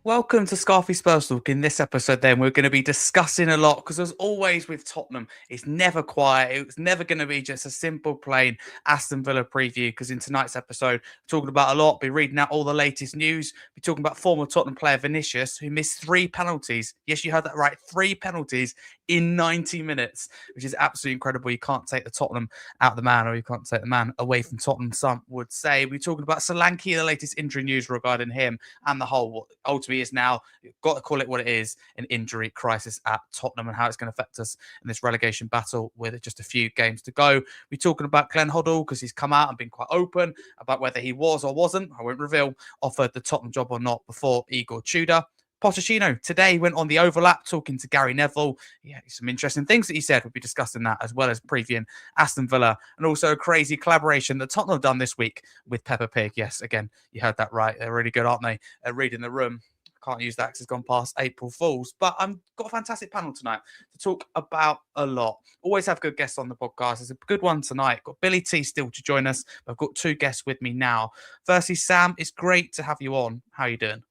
Welcome to Scarfey Spurs Talk. In this episode, then, we're going to be discussing a lot because, as always with Tottenham, it's never quiet. It's never going to be just a simple, plain Aston Villa preview. Because in tonight's episode, we're talking about a lot, be reading out all the latest news, be talking about former Tottenham player Vinicius, who missed 3 penalties. Yes, you heard that right. 3 penalties in 90 minutes, which is absolutely incredible. You can't take the Tottenham out of the man, or you can't take the man away from Tottenham, some would say. We're talking about Solanke, the latest injury news regarding him and the whole, what ultimately is now, you've got to call it what it is, an injury crisis at Tottenham and how it's going to affect us in this relegation battle with just a few games to go. We're talking about Glenn Hoddle because he's come out and been quite open about whether he was or wasn't, I won't reveal, offered the Tottenham job or not before Igor Tudor. Pochettino today went on the overlap talking to Gary Neville. Yeah, some interesting things that he said. We'll be discussing that as well as previewing Aston Villa and also a crazy collaboration that Tottenham have done this week with Peppa Pig. Yes, again, you heard that right. They're really good, aren't they? Reading the room. Can't use that because it's gone past April Fools. But I've got a fantastic panel tonight to talk about a lot. Always have good guests on the podcast. There's a good one tonight. Got Billie T still to join us. I've got two guests with me now. Firstly, Sam, it's great to have you on. How are you doing?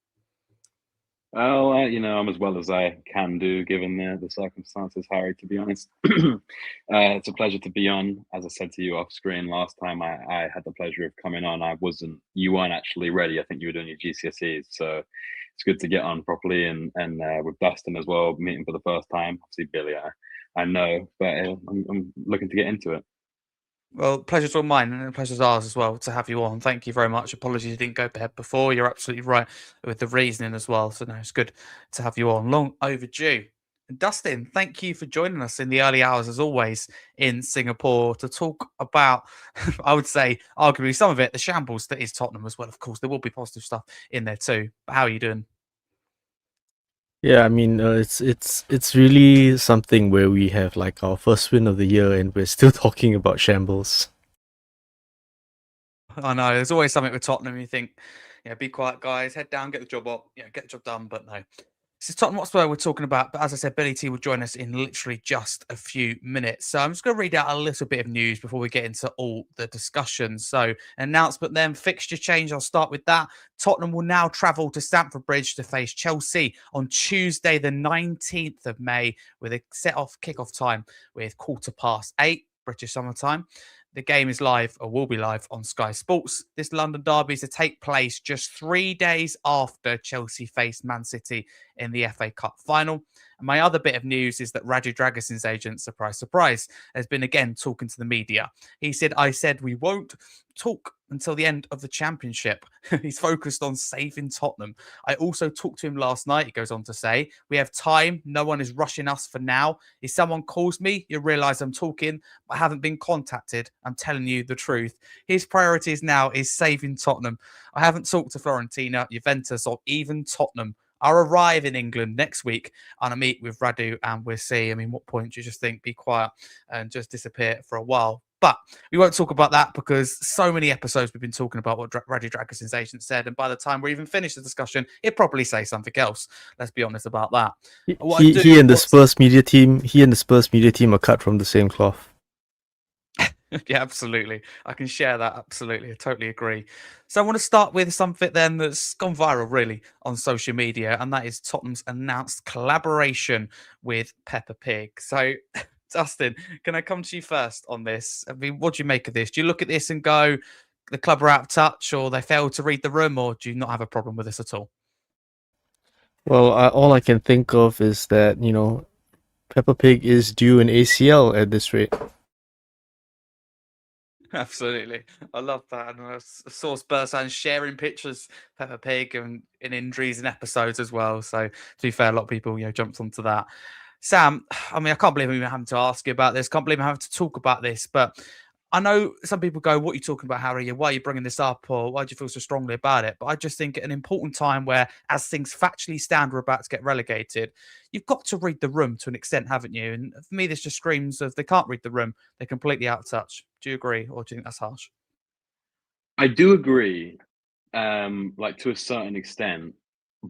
Oh, I'm as well as I can do given the circumstances, Harry, to be honest. It's a pleasure to be on. As I said to you off screen last time, I had the pleasure of coming on. You weren't actually ready. I think you were doing your GCSEs. So it's good to get on properly and with Dustin as well, meeting for the first time. Obviously, Billy, I know, but I'm looking to get into it. Well, pleasure's all mine and pleasure's ours as well to have you on. Thank you very much. Apologies you didn't go ahead before. You're absolutely right with the reasoning as well. So, no, it's good to have you on. Long overdue. And Dustin, thank you for joining us in the early hours, as always, in Singapore to talk about, I would say, arguably some of it, the shambles that is Tottenham as well. Of course, there will be positive stuff in there too. But how are you doing? Yeah, I mean, it's really something where we have like our first win of the year, and we're still talking about shambles. I know there's always something with Tottenham. You think, yeah, be quiet, guys, head down, get the job up, get the job done. But no, this is Tottenham Hotspur we're talking about. But as I said, Billie T will join us in literally just a few minutes. So I'm just going to read out a little bit of news before we get into all the discussions. So announcement then, fixture change. I'll start with that. Tottenham will now travel to Stamford Bridge to face Chelsea on Tuesday, the 19th of May, with a set-off kick-off time with 8:15 British summer time. The game is live, or will be live, on Sky Sports. This London derby is to take place just 3 days after Chelsea faced Man City in the FA Cup final. And my other bit of news is that Radu Dragusin's agent, surprise, surprise, has been again talking to the media. He said, I said we won't talk until the end of the championship. He's focused on saving Tottenham. I also talked to him last night. He goes on to say, we have time. No one is rushing us for now. If someone calls me, you'll realize I'm talking. I haven't been contacted. I'm telling you the truth. His priorities now is saving Tottenham. I haven't talked to Fiorentina, Juventus, or even Tottenham. I'll arrive in England next week and I meet with Radu and we'll see. I mean, what point do you just think be quiet and just disappear for a while? But we won't talk about that because so many episodes we've been talking about what Radu Dragusin's agent said. And by the time we even finish the discussion, he'll probably say something else. Let's be honest about that. He and the Spurs media team are cut from the same cloth. Yeah, absolutely. I can share that. Absolutely. I totally agree. So I want to start with something then that's gone viral really on social media, and that is Tottenham's announced collaboration with Peppa Pig. So Dustin, can I come to you first on this? I mean, what do you make of this? Do you look at this and go, the club are out of touch, or they failed to read the room, or do you not have a problem with this at all? Well, all I can think of is that, Peppa Pig is due an ACL at this rate. Absolutely. I love that. And I saw Spurs fans sharing pictures, Peppa Pig, and in injuries and episodes as well. So, to be fair, a lot of people, jumped onto that. Sam, I mean, I can't believe I'm having to ask you about this. Can't believe I'm having to talk about this. But I know some people go, what are you talking about, Harry? Why are you bringing this up? Or why do you feel so strongly about it? But I just think at an important time where, as things factually stand, we're about to get relegated, you've got to read the room to an extent, haven't you? And for me, this just screams of they can't read the room. They're completely out of touch. Do you agree? Or do you think that's harsh? I do agree, like to a certain extent,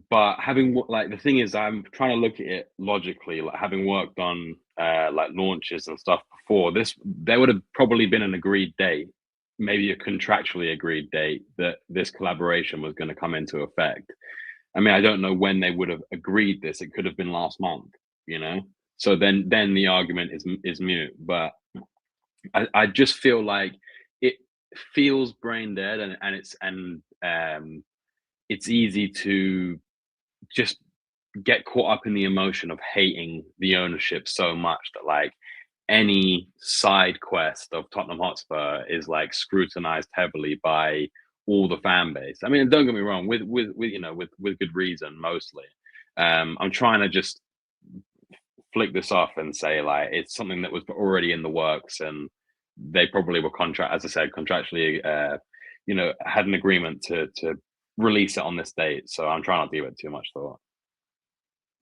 but the thing is, I'm trying to look at it logically. Like having worked on like launches and stuff before, there would have probably been an agreed date, maybe a contractually agreed date that this collaboration was going to come into effect. I mean, I don't know when they would have agreed this. It could have been last month, So then the argument is mute. But I just feel like it feels brain dead, and it's easy to just get caught up in the emotion of hating the ownership so much that like any side quest of Tottenham Hotspur is like scrutinized heavily by all the fan base. I mean, don't get me wrong, with good reason mostly. I'm trying to just flick this off and say like it's something that was already in the works, and they probably were contractually had an agreement to release it on this date. So I'm trying not to give it too much thought.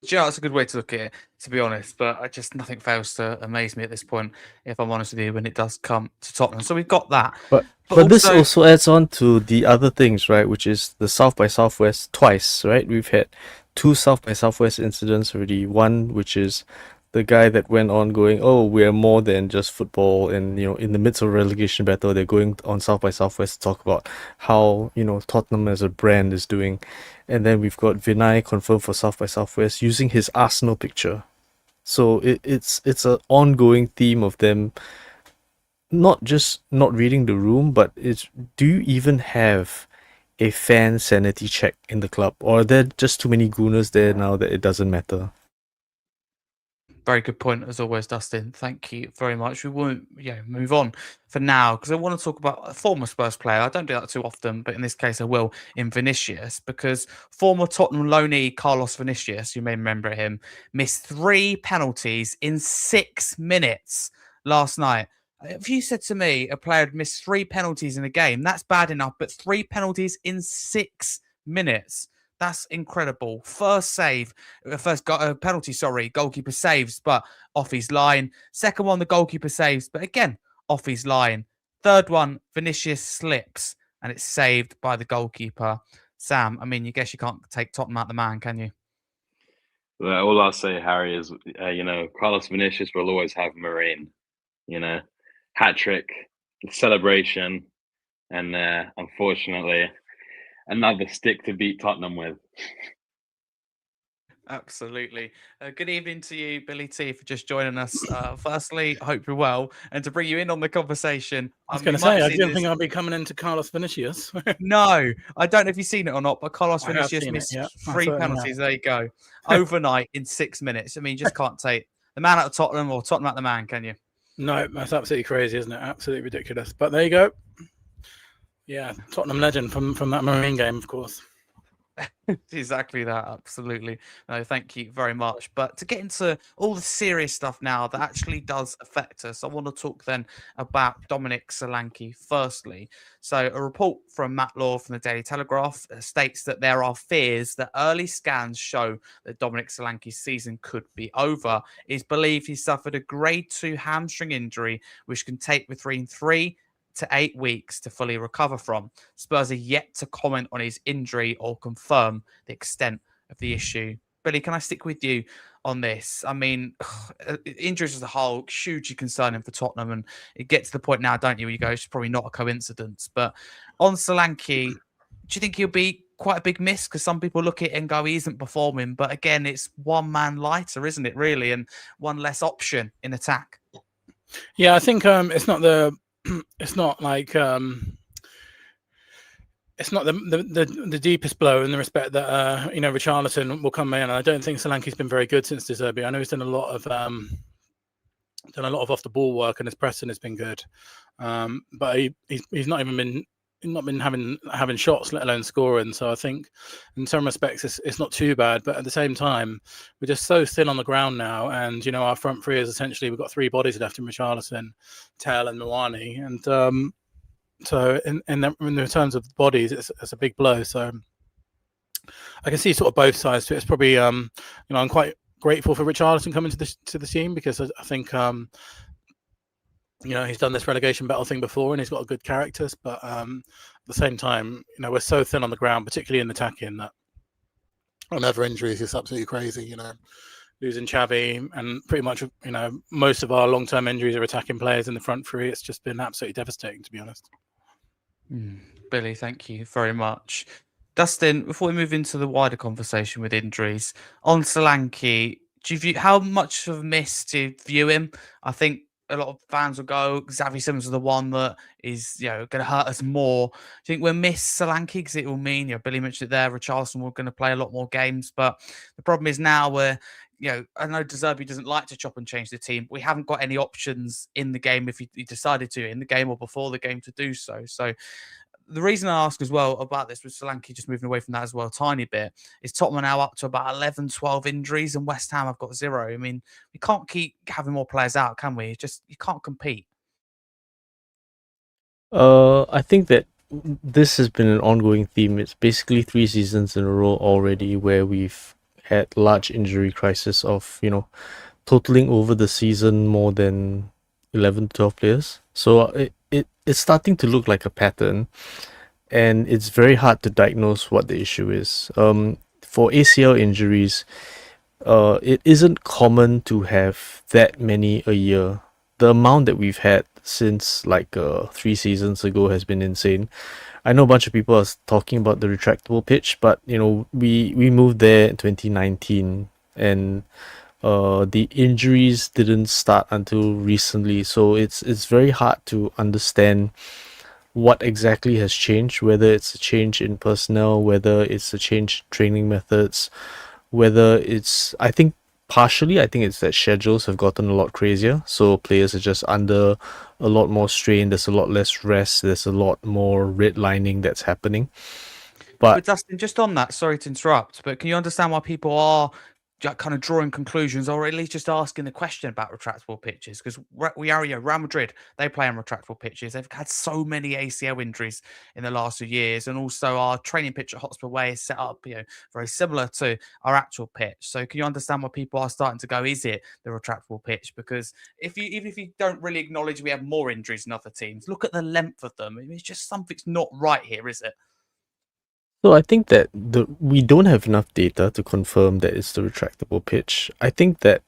Yeah, that's a good way to look at it, to be honest. But nothing fails to amaze me at this point, if I'm honest with you, when it does come to Tottenham. So we've got that. But this also adds on to the other things, right? Which is the South by Southwest twice, right? We've had 2 South by Southwest incidents already. One, which is the guy that went on going, oh, we're more than just football, and in the midst of a relegation battle, they're going on South by Southwest to talk about how Tottenham as a brand is doing. And then we've got Vinay confirmed for South by Southwest using his Arsenal picture. So it's an ongoing theme of them not just not reading the room, but do you even have a fan sanity check in the club, or are there just too many gooners there now that it doesn't matter? Very good point, as always, Dustin. Thank you very much. We won't move on for now, because I want to talk about a former Spurs player. I don't do that too often, but in this case I will, in Vinicius, because former Tottenham loanee Carlos Vinicius, you may remember him, missed 3 penalties in 6 minutes last night. If you said to me a player had missed 3 penalties in a game, that's bad enough, but 3 penalties in 6 minutes. That's incredible. First penalty, goalkeeper saves, but off his line. Second one, the goalkeeper saves, but again, off his line. Third one, Vinicius slips, and it's saved by the goalkeeper. Sam, I mean, you guess you can't take Tottenham out the man, can you? Well, all I'll say, Harry, is, Carlos Vinicius will always have Marine, hat trick, celebration, and unfortunately, another stick to beat Tottenham with. Absolutely. Good evening to you, Billie T, for just joining us. Firstly, I hope you're well. And to bring you in on the conversation, I was going to say, I didn't think I'd be coming into Carlos Vinicius. No, I don't know if you've seen it or not, but Carlos Vinicius missed 3 penalties. There you go. Overnight in 6 minutes. I mean, you just can't take the man out of Tottenham or Tottenham out the man, can you? No, that's absolutely crazy, isn't it? Absolutely ridiculous. But there you go. Yeah, Tottenham legend from that Marine game, of course. Exactly that. Absolutely. No, thank you very much. But to get into all the serious stuff now that actually does affect us, I want to talk then about Dominic Solanke firstly. So a report from Matt Law from the Daily Telegraph states that there are fears that early scans show that Dominic Solanke's season could be over. It's believed he suffered a grade 2 hamstring injury, which can take between 3 to 8 weeks to fully recover from. Spurs are yet to comment on his injury or confirm the extent of the issue. Billy, can I stick with you on this? I mean, injuries as a whole, hugely concerning for Tottenham, and it gets to the point now, don't you, where you go, it's probably not a coincidence. But on Solanke, do you think he'll be quite a big miss? Because some people look at it and go, he isn't performing. But again, it's one man lighter, isn't it, really? And one less option in attack. Yeah, I think it's not the deepest blow in the respect that Richarlison will come in. I don't think Solanke's been very good since De Zerbi. I know he's done a lot of off the ball work, and his pressing has been good, but he's not been having shots, let alone scoring. So I think in some respects it's not too bad, but at the same time we're just so thin on the ground now, and our front three is essentially, we've got 3 bodies left in Richarlison, Tell and Mwani, and so in the terms of bodies it's a big blow. So I can see sort of both sides to it. It's probably I'm quite grateful for Richarlison coming to the team, because I think he's done this relegation battle thing before, and he's got a good characters. But at the same time, we're so thin on the ground, particularly in attacking, that on other injuries, it's absolutely crazy. Losing Xavi, and pretty much, most of our long-term injuries are attacking players in the front three. It's just been absolutely devastating, to be honest. Billy, thank you very much. Dustin, before we move into the wider conversation with injuries, on Solanke, do you view how much of a miss do you view him? I think a lot of fans will go, Xavi Simons is the one that is, going to hurt us more. Do you think we'll miss Solanke because it will mean, Billy mentioned it there, Richarlison we're going to play a lot more games, but the problem is now we're, I know De Zerbi doesn't like to chop and change the team. We haven't got any options in the game if he decided to, in the game or before the game, to do so. So the reason I ask as well about this, with Solanke just moving away from that as well a tiny bit, is Tottenham are now up to about 11, 12 injuries and West Ham have got 0. I mean, we can't keep having more players out, can we? You can't compete. I think that this has been an ongoing theme. It's basically 3 seasons in a row already where we've had large injury crisis of, totaling over the season more than 11 to 12 players. So it's starting to look like a pattern, and it's very hard to diagnose what the issue is. For ACL injuries, it isn't common to have that many a year. The amount that we've had since 3 seasons ago has been insane. I know a bunch of people are talking about the retractable pitch, but we moved there in 2019, and the injuries didn't start until recently, so it's very hard to understand what exactly has changed, whether it's a change in personnel, whether it's a change in training methods, whether it's I think it's that schedules have gotten a lot crazier, so players are just under a lot more strain, there's a lot less rest, there's a lot more redlining that's happening. But Dustin, just on that, sorry to interrupt, but can you understand why people are kind of drawing conclusions, or at least just asking the question about retractable pitches? Because Real Madrid, they play on retractable pitches. They've had so many ACL injuries in the last few years, and also our training pitch at Hotspur Way is set up, very similar to our actual pitch. So can you understand why people are starting to go, is it the retractable pitch? Because even if you don't really acknowledge we have more injuries than other teams, look at the length of them. I mean, it's just something's not right here, is it? So I think that we don't have enough data to confirm that it's the retractable pitch. I think that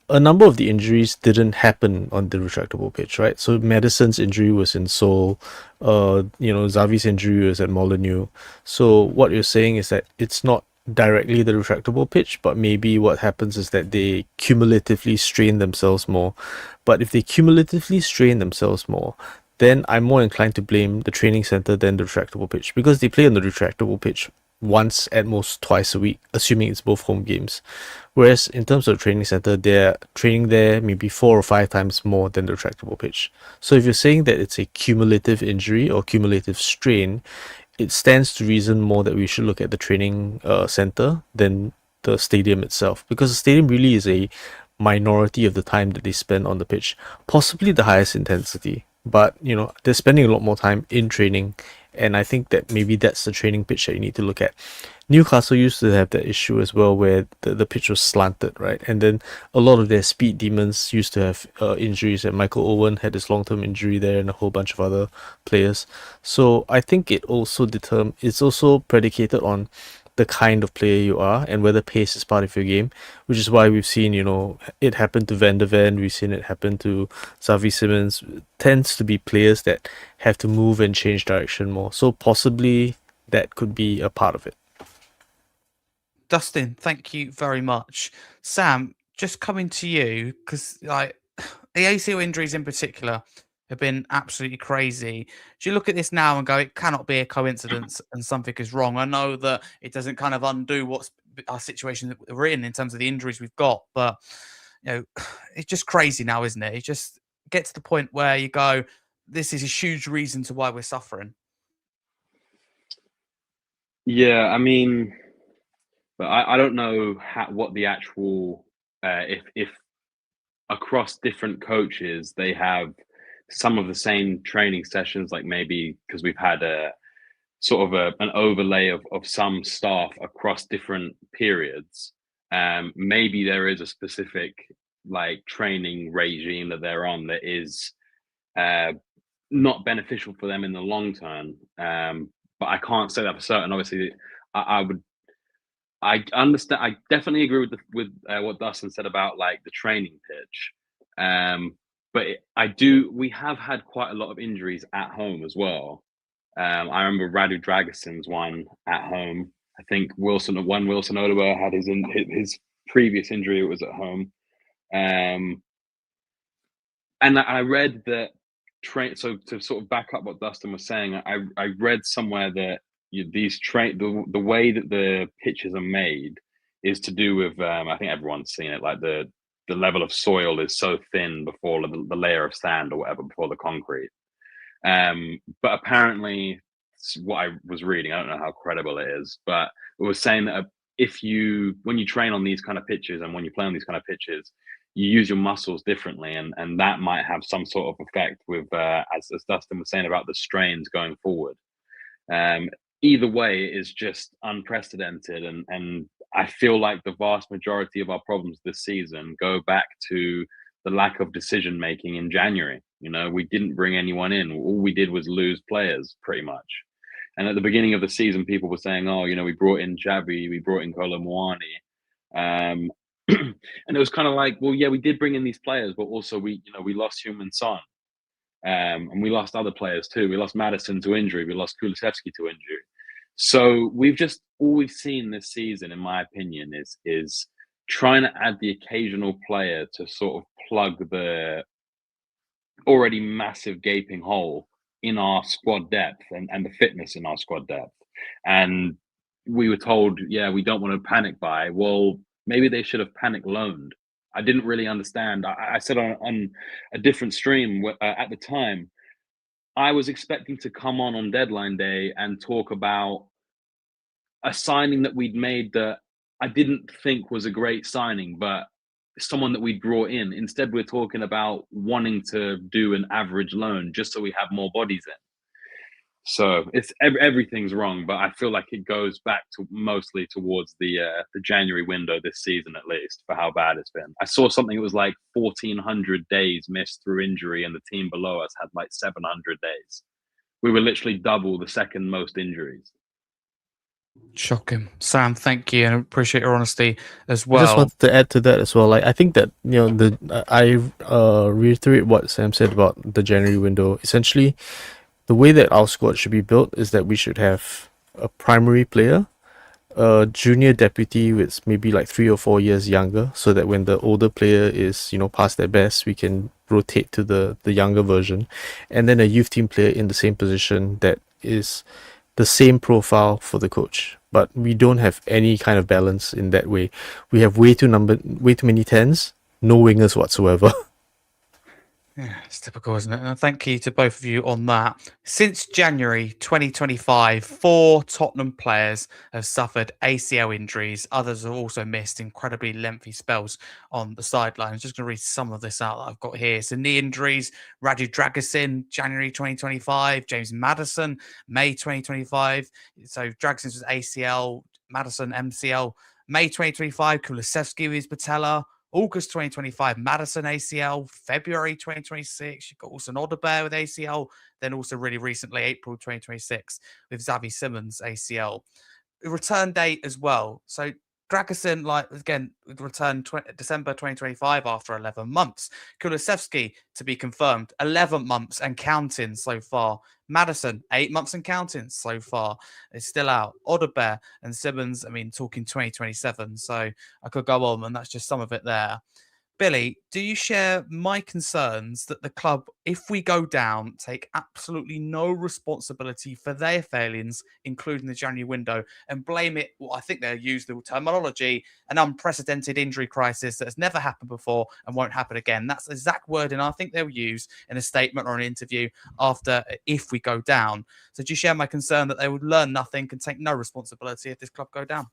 a number of the injuries didn't happen on the retractable pitch, right? So Madison's injury was in Seoul, Xavi's injury was at Molineux. So what you're saying is that it's not directly the retractable pitch, but maybe what happens is that they cumulatively strain themselves more. But if they cumulatively strain themselves more, then I'm more inclined to blame the training center than the retractable pitch, because they play on the retractable pitch once, at most twice a week, assuming it's both home games. Whereas in terms of the training center, they're training there maybe 4 or 5 times more than the retractable pitch. So if you're saying that it's a cumulative injury or cumulative strain, it stands to reason more that we should look at the training center than the stadium itself, because the stadium really is a minority of the time that they spend on the pitch, possibly the highest intensity. But they're spending a lot more time in training, and I think that maybe that's the training pitch that you need to look at. Newcastle used to have that issue as well, where the pitch was slanted, right? And then a lot of their speed demons used to have injuries, and Michael Owen had his long-term injury there, and a whole bunch of other players. So I think it's also predicated on the kind of player you are and whether pace is part of your game, which is why we've seen, it happen to Van de Ven, we've seen it happen to Xavi Simons. It tends to be players that have to move and change direction more. So possibly that could be a part of it. Dustin, thank you very much. Sam, just coming to you, because the ACL injuries in particular have been absolutely crazy. Do you look at this now and go, it cannot be a coincidence and something is wrong? I know that it doesn't kind of undo what's our situation that we're in terms of the injuries we've got, but it's just crazy now, isn't it? It just gets to the point where you go, this is a huge reason to why we're suffering. Yeah, I mean, but I don't know what the actual if across different coaches they have some of the same training sessions, like maybe because we've had a sort of an overlay of some staff across different periods. Maybe there is a specific training regime that they're on that is not beneficial for them in the long term. But I can't say that for certain. Obviously, I understand. I definitely agree with what Dustin said about the training pitch. But we have had quite a lot of injuries at home as well. I remember Radu Dragason's one at home. I think Wilson Odoba had his previous injury. It was at home. And I read that so to sort of back up what Dustin was saying, I read somewhere that the way that the pitches are made is to do with I think everyone's seen it, like the level of soil is so thin before the layer of sand or whatever before the concrete. But apparently, what I was reading, I don't know how credible it is, but it was saying that when you train on these kind of pitches and when you play on these kind of pitches, you use your muscles differently, and that might have some sort of effect with, as Dustin was saying about the strains going forward. Either way, it is just unprecedented, and I feel like the vast majority of our problems this season go back to the lack of decision making in January. We didn't bring anyone in. All we did was lose players, pretty much. And at the beginning of the season, people were saying, "Oh, we brought in Xavi, we brought in Kolo Muani," and it was kind of like, well, yeah, we did bring in these players, but also we lost Heung-min Son, and we lost other players too. We lost Maddison to injury. We lost Kulusevski to injury. So all we've seen this season, in my opinion, is trying to add the occasional player to sort of plug the already massive gaping hole in our squad depth and the fitness in our squad depth. And we were told, yeah, we don't want to panic buy. Well, maybe they should have panic loaned. I didn't really understand. I said on a different stream at the time, I was expecting to come on deadline day and talk about a signing that we'd made that I didn't think was a great signing, but someone that we'd brought in. Instead, we're talking about wanting to do an average loan just so we have more bodies in. So it's everything's wrong, but I feel like it goes back to mostly towards the January window this season, at least, for how bad it's been. I saw something, it was like 1,400 days missed through injury, and the team below us had like 700 days. We were literally double the second most injuries. Shocking. Sam, thank you, and I appreciate your honesty as well. I just wanted to add to that as well. Like, I think that I reiterate what Sam said about the January window. Essentially, the way that our squad should be built is that we should have a primary player, a junior deputy with maybe like 3 or 4 years younger, so that when the older player is past their best, we can rotate to the younger version, and then a youth team player in the same position that is the same profile for the coach. But we don't have any kind of balance in that way. We have way too many 10s, no wingers whatsoever. Yeah, it's typical, isn't it? And thank you to both of you on that. Since January 2025, 4 Tottenham players have suffered ACL injuries. Others have also missed incredibly lengthy spells on the sideline. I'm just going to read some of this out that I've got here. So knee injuries, Radu Dragasson, January 2025, James Maddison, May 2025. So Dragasson was ACL, Maddison MCL, May 2025, Kulusevski with his patella. August 2025, Maddison ACL. February 2026, you've got also an Odebear with ACL. Then also really recently, April 2026, with Xavi Simons ACL. The return date as well. So Dragasson, returned December 2025 after 11 months. Kulusevski, to be confirmed, 11 months and counting so far. Maddison, 8 months and counting so far. It's still out. Odebear and Simons, talking 2027. So I could go on, and that's just some of it there. Billy, do you share my concerns that the club, if we go down, take absolutely no responsibility for their failings, including the January window, and blame it, I think they'll use the terminology, an unprecedented injury crisis that has never happened before and won't happen again? That's the exact wording I think they'll use in a statement or an interview after, if we go down. So do you share my concern that they would learn nothing and take no responsibility if this club go down?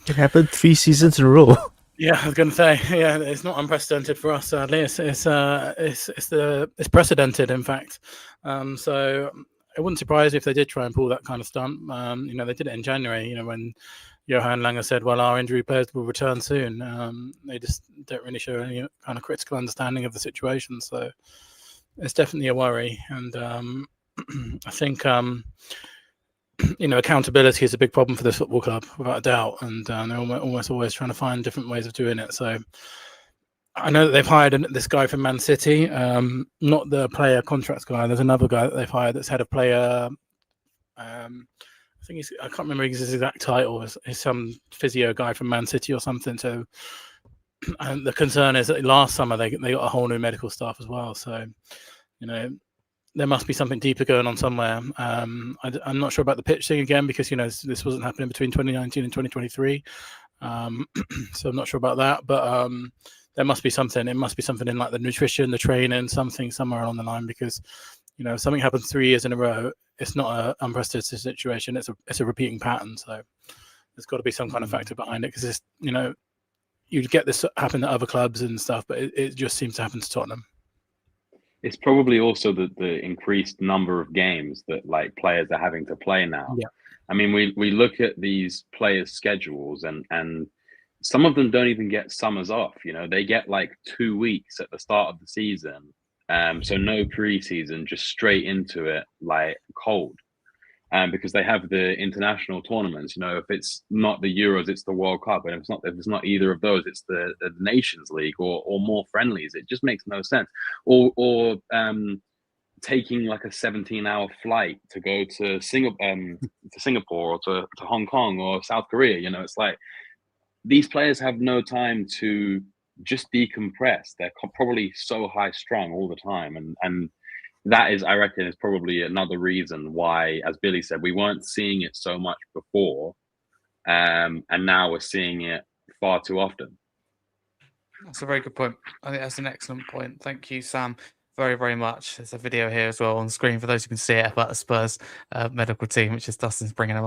It happened 3 seasons in a row. Yeah, I was going to say, yeah, it's not unprecedented for us. Sadly, it's precedented, in fact. So it wouldn't surprise me if they did try and pull that kind of stunt. They did it in January. When Johan Langer said, "Well, our injury players will return soon." They just don't really show any kind of critical understanding of the situation. So it's definitely a worry, and I think. Accountability is a big problem for this football club, without a doubt, and they're almost always trying to find different ways of doing it. So I know that they've hired this guy from Man City, not the player contracts guy. There's another guy that they've hired that's head of player I think I can't remember his exact title. He's some physio guy from Man City or something. So, and the concern is that last summer they got a whole new medical staff as well. So, there must be something deeper going on somewhere. I'm not sure about the pitch thing again, because this wasn't happening between 2019 and 2023. So I'm not sure about that, but there must be something. It must be something in like the nutrition, the training, something somewhere along the line, because if something happens 3 years in a row, it's not an unprecedented situation. It's a repeating pattern. So there's got to be some kind of factor behind it, because it's you'd get this happen at other clubs and stuff, but it just seems to happen to Tottenham. It's probably also the increased number of games that like players are having to play now. Yeah. I mean, we look at these players' schedules, and some of them don't even get summers off. They get like 2 weeks at the start of the season. So no preseason, just straight into it like cold. Because they have the international tournaments. If it's not the Euros, it's the World Cup, and if it's not either of those, it's the Nations League or more friendlies. It just makes no sense. Or taking like a 17-hour flight to go to Singapore or to Hong Kong or South Korea. It's like these players have no time to just decompress. They're probably so high strung all the time, and that is, I reckon, is probably another reason why, as Billy said, we weren't seeing it so much before, and now we're seeing it far too often. That's a very good point. I think that's an excellent point. Thank you, Sam, very, very much. There's a video here as well on screen for those who can see it about the Spurs medical team, which is Dustin's bringing up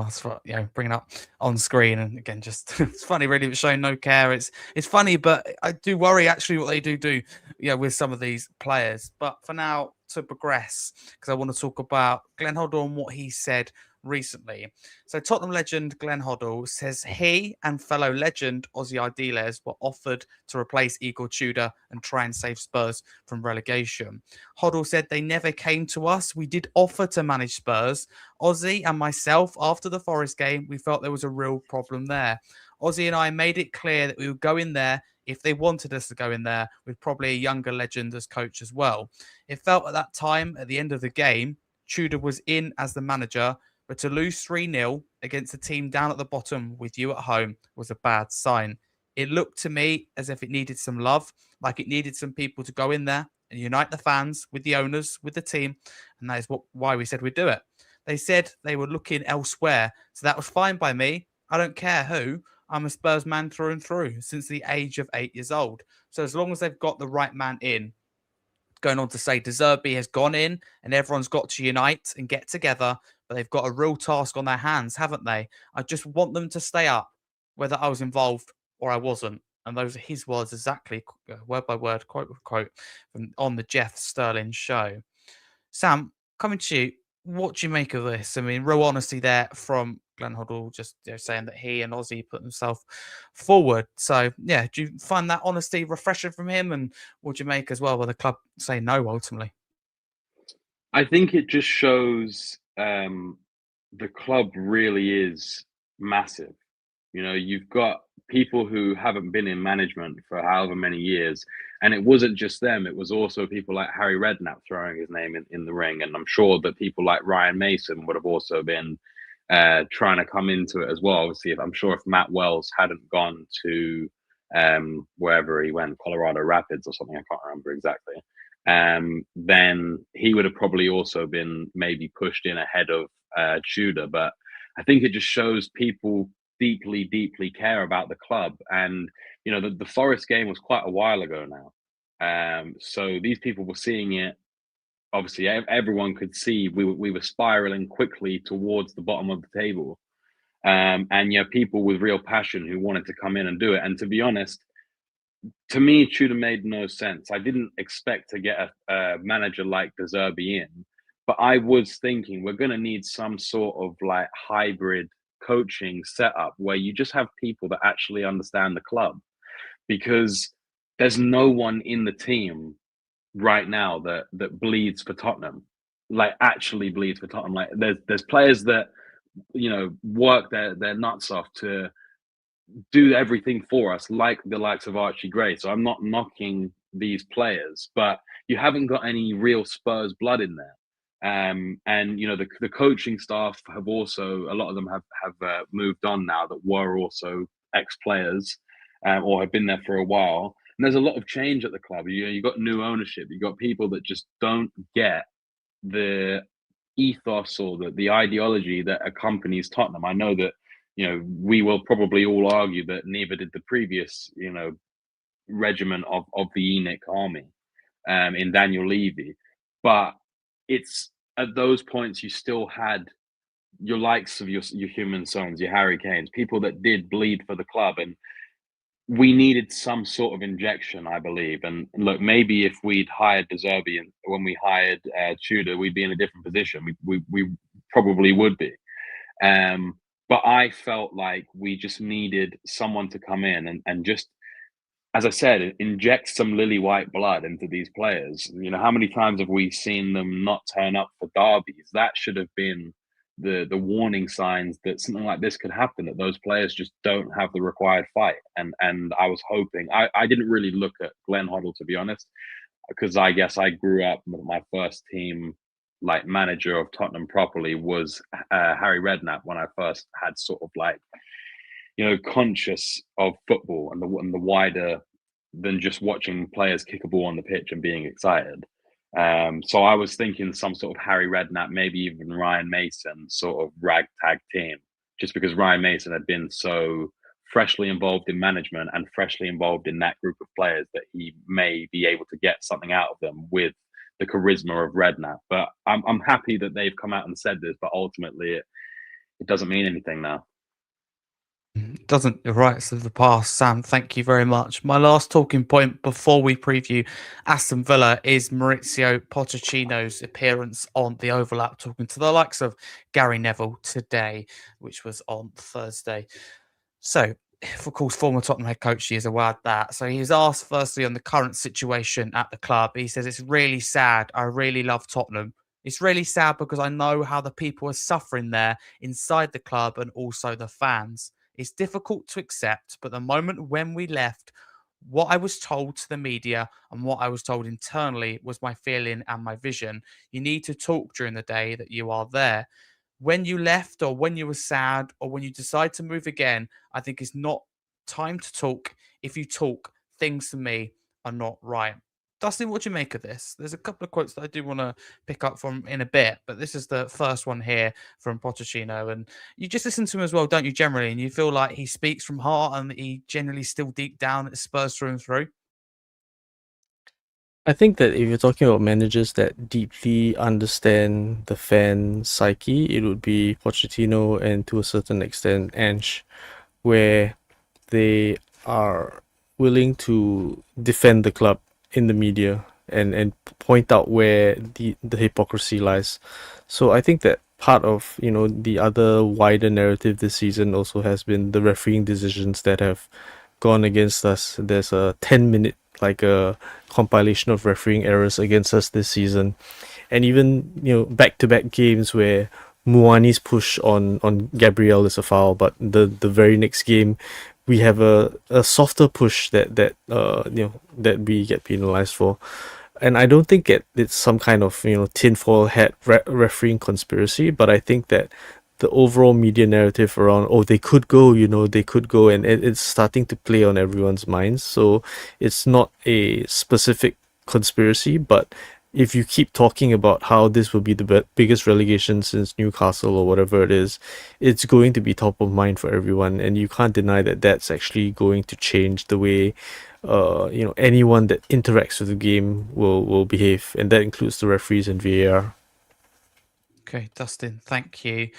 on screen. And again, just it's funny, really, it's showing no care. It's funny, but I do worry actually what they do, with some of these players. But for now, to progress, because I want to talk about Glenn Hoddle and what he said recently. So Tottenham legend Glenn Hoddle says he and fellow legend Ozzy Ardiles were offered to replace Igor Tudor and try and save Spurs from relegation. Hoddle said they never came to us. We did offer to manage Spurs. Ozzy and myself, after the Forest game, we felt there was a real problem there. Ozzy and I made it clear that we would go in there if they wanted us to go in there, with probably a younger legend as coach as well. It felt at that time, at the end of the game, Tudor was in as the manager, but to lose 3-0 against a team down at the bottom with you at home was a bad sign. It looked to me as if it needed some love, like it needed some people to go in there and unite the fans with the owners, with the team, and that is why we said we'd do it. They said they were looking elsewhere, so that was fine by me. I don't care who. I'm a Spurs man through and through since the age of 8 years old. So as long as they've got the right man in, going on to say De Zerbi has gone in and everyone's got to unite and get together, but they've got a real task on their hands, haven't they? I just want them to stay up, whether I was involved or I wasn't. And those are his words exactly, word by word, quote for quote, on the Jeff Sterling show. Sam, coming to you, what do you make of this? I mean, real honesty there from Glenn Hoddle, just saying that he and Ozzy put themselves forward. So, yeah, do you find that honesty refreshing from him? And what do you make as well with the club say no ultimately? I think it just shows the club really is massive. You've got people who haven't been in management for however many years, and it wasn't just them. It was also people like Harry Redknapp throwing his name in the ring, and I'm sure that people like Ryan Mason would have also been trying to come into it as well. Obviously, I'm sure if Matt Wells hadn't gone to wherever he went, Colorado Rapids or something, I can't remember exactly, then he would have probably also been maybe pushed in ahead of Tudor. But I think it just shows people deeply, deeply care about the club. And, the Forest game was quite a while ago now. So these people were seeing it. Obviously, everyone could see we were spiraling quickly towards the bottom of the table. And people with real passion who wanted to come in and do it. And to be honest, to me, Tudor made no sense. I didn't expect to get a manager like De Zerbi in, but I was thinking we're going to need some sort of like hybrid coaching setup where you just have people that actually understand the club, because there's no one in the team right now that bleeds for Tottenham, like actually bleeds for Tottenham. Like there's players that work their nuts off to do everything for us, like the likes of Archie Gray. So I'm not knocking these players, but you haven't got any real Spurs blood in there. And you know, the coaching staff have also, a lot of them have moved on now, that were also ex-players, or have been there for a while. And there's a lot of change at the club. You got new ownership. You got people that just don't get the ethos or the ideology that accompanies Tottenham. I know that, you know, we will probably all argue that neither did the previous, you know, regiment of the ENIC army, in Daniel Levy. But it's at those points you still had your likes of your human sons, your Harry Kanes, people that did bleed for the club, and we needed some sort of injection, I believe. And look, maybe if we'd hired De Zerbi and when we hired Tudor, we'd be in a different position. We probably would be. But I felt like we just needed someone to come in and just, as I said, inject some lily white blood into these players. You know, how many times have we seen them not turn up for derbies? That should have been the warning signs that something like this could happen, that those players just don't have the required fight. And I was hoping, I didn't really look at Glenn Hoddle, to be honest, because I guess I grew up with my first team, like, manager of Tottenham properly was Harry Redknapp, when I first had sort of like, you know, conscious of football and the wider than just watching players kick a ball on the pitch and being excited. So I was thinking some sort of Harry Redknapp, maybe even Ryan Mason sort of ragtag team, just because Ryan Mason had been so freshly involved in management and freshly involved in that group of players that he may be able to get something out of them with the charisma of Redknapp. But I'm happy that they've come out and said this, but ultimately it doesn't mean anything now. Doesn't rights of the past. Sam, thank you very much. My last talking point before we preview Aston Villa is Maurizio Pochettino's appearance on the overlap, talking to the likes of Gary Neville today, which was on Thursday. So, of course, former Tottenham head coach, he is aware of that. So he was asked firstly on the current situation at the club. He says, "It's really sad. I really love Tottenham. It's really sad because I know how the people are suffering there inside the club and also the fans. It's difficult to accept, but the moment when we left, what I was told to the media and what I was told internally was my feeling and my vision. You need to talk during the day that you are there. When you left or when you were sad or when you decide to move again, I think it's not time to talk. If you talk, things to me are not right." Dustin, what do you make of this? There's a couple of quotes that I do want to pick up from in a bit, but this is the first one here from Pochettino. And you just listen to him as well, don't you, generally? And you feel like he speaks from heart and he generally still deep down at Spurs through and through. I think that if you're talking about managers that deeply understand the fan psyche, it would be Pochettino and to a certain extent Ange, where they are willing to defend the club in the media and point out where the hypocrisy lies. So I think that part of, you know, the other wider narrative this season also has been the refereeing decisions that have gone against us. There's a 10-minute like a compilation of refereeing errors against us this season, and even, you know, back-to-back games where Muani's push on Gabriel is a foul, but the very next game we have a softer push that you know, that we get penalized for. And I don't think it's some kind of, you know, tinfoil hat refereeing conspiracy, but I think that the overall media narrative around, oh, they could go, you know, they could go, and it's starting to play on everyone's minds. So it's not a specific conspiracy, but if you keep talking about how this will be the biggest relegation since Newcastle or whatever it is, it's going to be top of mind for everyone, and you can't deny that that's actually going to change the way you know, anyone that interacts with the game will behave, and that includes the referees and VAR. Okay, Dustin, thank you.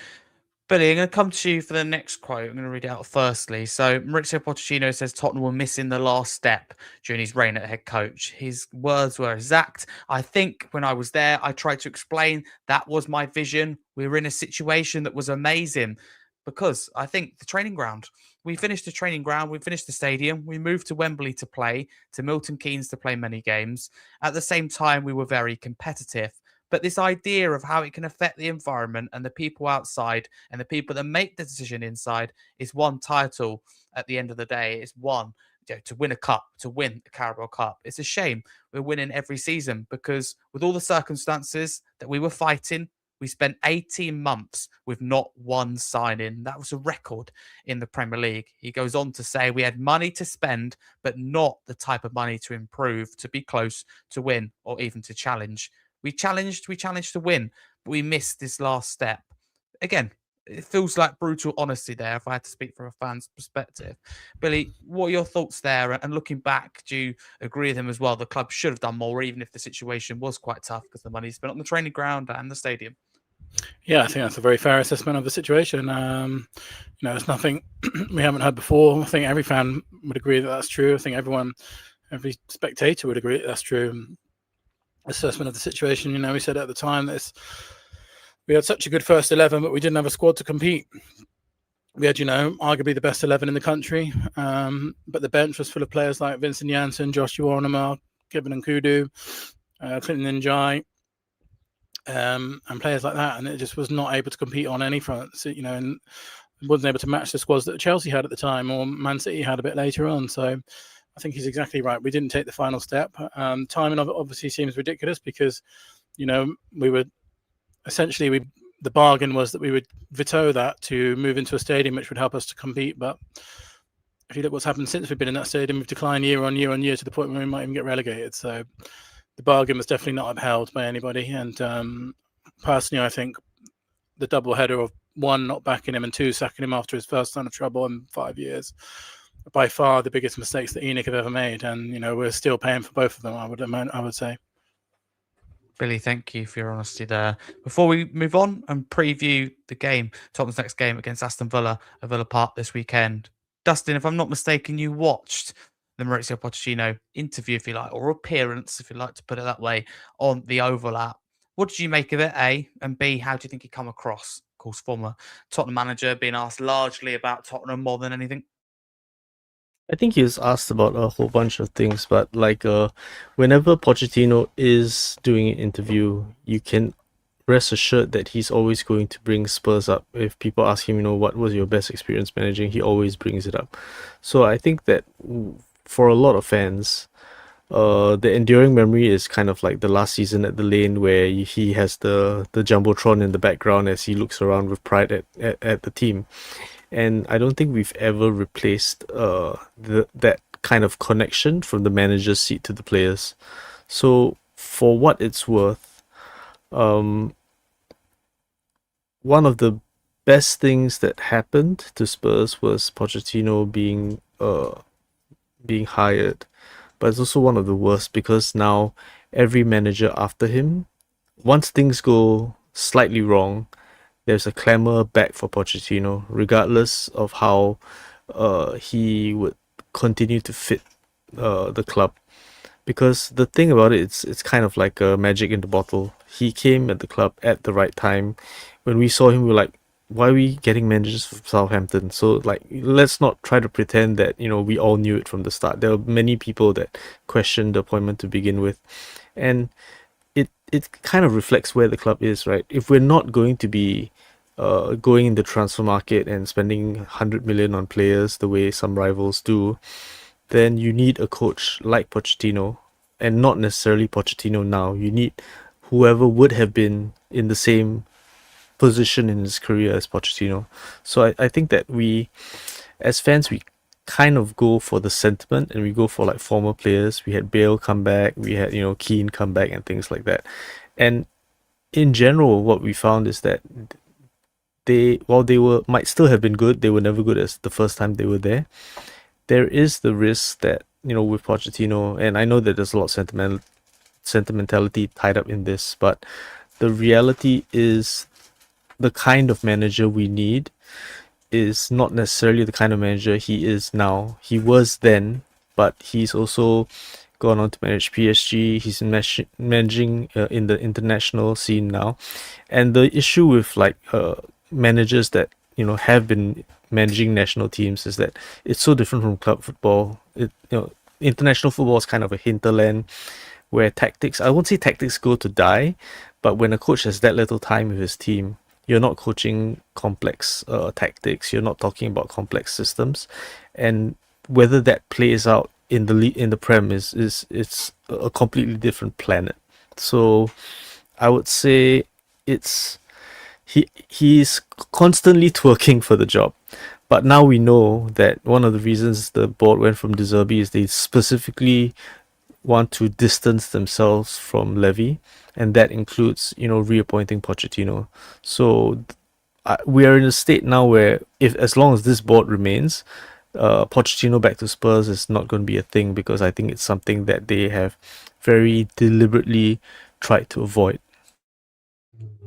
Billy, I'm going to come to you for the next quote. I'm going to read it out firstly. So, Maurizio Pochettino says Tottenham were missing the last step during his reign at head coach. His words were exact. "I think when I was there, I tried to explain that was my vision. We were in a situation that was amazing because I think the training ground, we finished the training ground, we finished the stadium, we moved to Wembley to play, to Milton Keynes to play many games. At the same time, we were very competitive. But this idea of how it can affect the environment and the people outside and the people that make the decision inside is one title at the end of the day. It's one. to win a cup, to win a Carabao Cup. It's a shame we're winning every season, because with all the circumstances that we were fighting, we spent 18 months with not one signing. That was a record in the Premier League. He goes on to say we had money to spend, but not the type of money to improve, to be close, to win, or even to challenge. We challenged to win, but we missed this last step. Again, it feels like brutal honesty there, if I had to speak from a fan's perspective. Billy, what are your thoughts there? And looking back, do you agree with him as well? The club should have done more, even if the situation was quite tough, because the money spent on the training ground and the stadium. Yeah, I think that's a very fair assessment of the situation. It's nothing we haven't heard before. I think every fan would agree that that's true. I think every spectator would agree that that's true. Assessment of the situation. We said at the time that we had such a good first 11, but we didn't have a squad to compete. We had, arguably the best 11 in the country, but the bench was full of players like Vincent Janssen, Joshua Onoma, Kevin Nkudu, Clinton Njai, and players like that, and it just was not able to compete on any front. So, and wasn't able to match the squads that Chelsea had at the time, or Man City had a bit later on. So I think he's exactly right. We didn't take the final step. Timing of it obviously seems ridiculous, because we were essentially the bargain was that we would veto that to move into a stadium which would help us to compete. But if you look what's happened since we've been in that stadium, we've declined year on year to the point where we might even get relegated. So the bargain was definitely not upheld by anybody. And personally, I think the double header of one, not backing him, and two, sacking him after his first sign of trouble in 5 years, by far the biggest mistakes that ENIC have ever made. And, we're still paying for both of them, I would say. Billy, thank you for your honesty there. Before we move on and preview the game, Tottenham's next game against Aston Villa at Villa Park this weekend, Dustin, if I'm not mistaken, you watched the Maurizio Pochettino interview, if you like, or appearance, if you like to put it that way, on the Overlap. What did you make of it, A? And B, how do you think he come across? Of course, former Tottenham manager, being asked largely about Tottenham more than anything. I think he was asked about a whole bunch of things, but whenever Pochettino is doing an interview, you can rest assured that he's always going to bring Spurs up. If people ask him, what was your best experience managing, he always brings it up. So I think that for a lot of fans, the enduring memory is kind of like the last season at the Lane, where he has the Jumbotron in the background as he looks around with pride at the team. And I don't think we've ever replaced that kind of connection from the manager's seat to the players. So for what it's worth, one of the best things that happened to Spurs was Pochettino being hired. But it's also one of the worst, because now every manager after him, once things go slightly wrong, there's a clamor back for Pochettino, regardless of how he would continue to fit the club. Because the thing about it, it's kind of like a magic in the bottle. He came at the club at the right time. When we saw him, we were like, why are we getting managers from Southampton? So let's not try to pretend that we all knew it from the start. There were many people that questioned the appointment to begin with, and it kind of reflects where the club is, right? If we're not going to be going in the transfer market and spending 100 million on players the way some rivals do, then you need a coach like Pochettino, and not necessarily Pochettino now. You need whoever would have been in the same position in his career as Pochettino. So I think that we, as fans, we kind of go for the sentiment, and we go for like former players. We had Bale come back, we had Keane come back, and things like that. And in general, what we found is that while they might still have been good, they were never good as the first time they were there. There is the risk that with Pochettino, and I know that there's a lot of sentimentality tied up in this, but the reality is the kind of manager we need is not necessarily the kind of manager he is now. He was then, but he's also gone on to manage PSG. He's managing in the international scene now. And the issue with managers that have been managing national teams is that it's so different from club football. International football is kind of a hinterland where tactics, I won't say tactics go to die, but when a coach has that little time with his team, you're not coaching complex tactics. You're not talking about complex systems. And whether that plays out in the Prem is it's a completely different planet. So I would say it's he's constantly twerking for the job. But now we know that one of the reasons the board went from De Zerbi is they specifically want to distance themselves from Levy, and that includes, reappointing Pochettino. So we are in a state now where, if as long as this board remains, Pochettino back to Spurs is not going to be a thing, because I think it's something that they have very deliberately tried to avoid.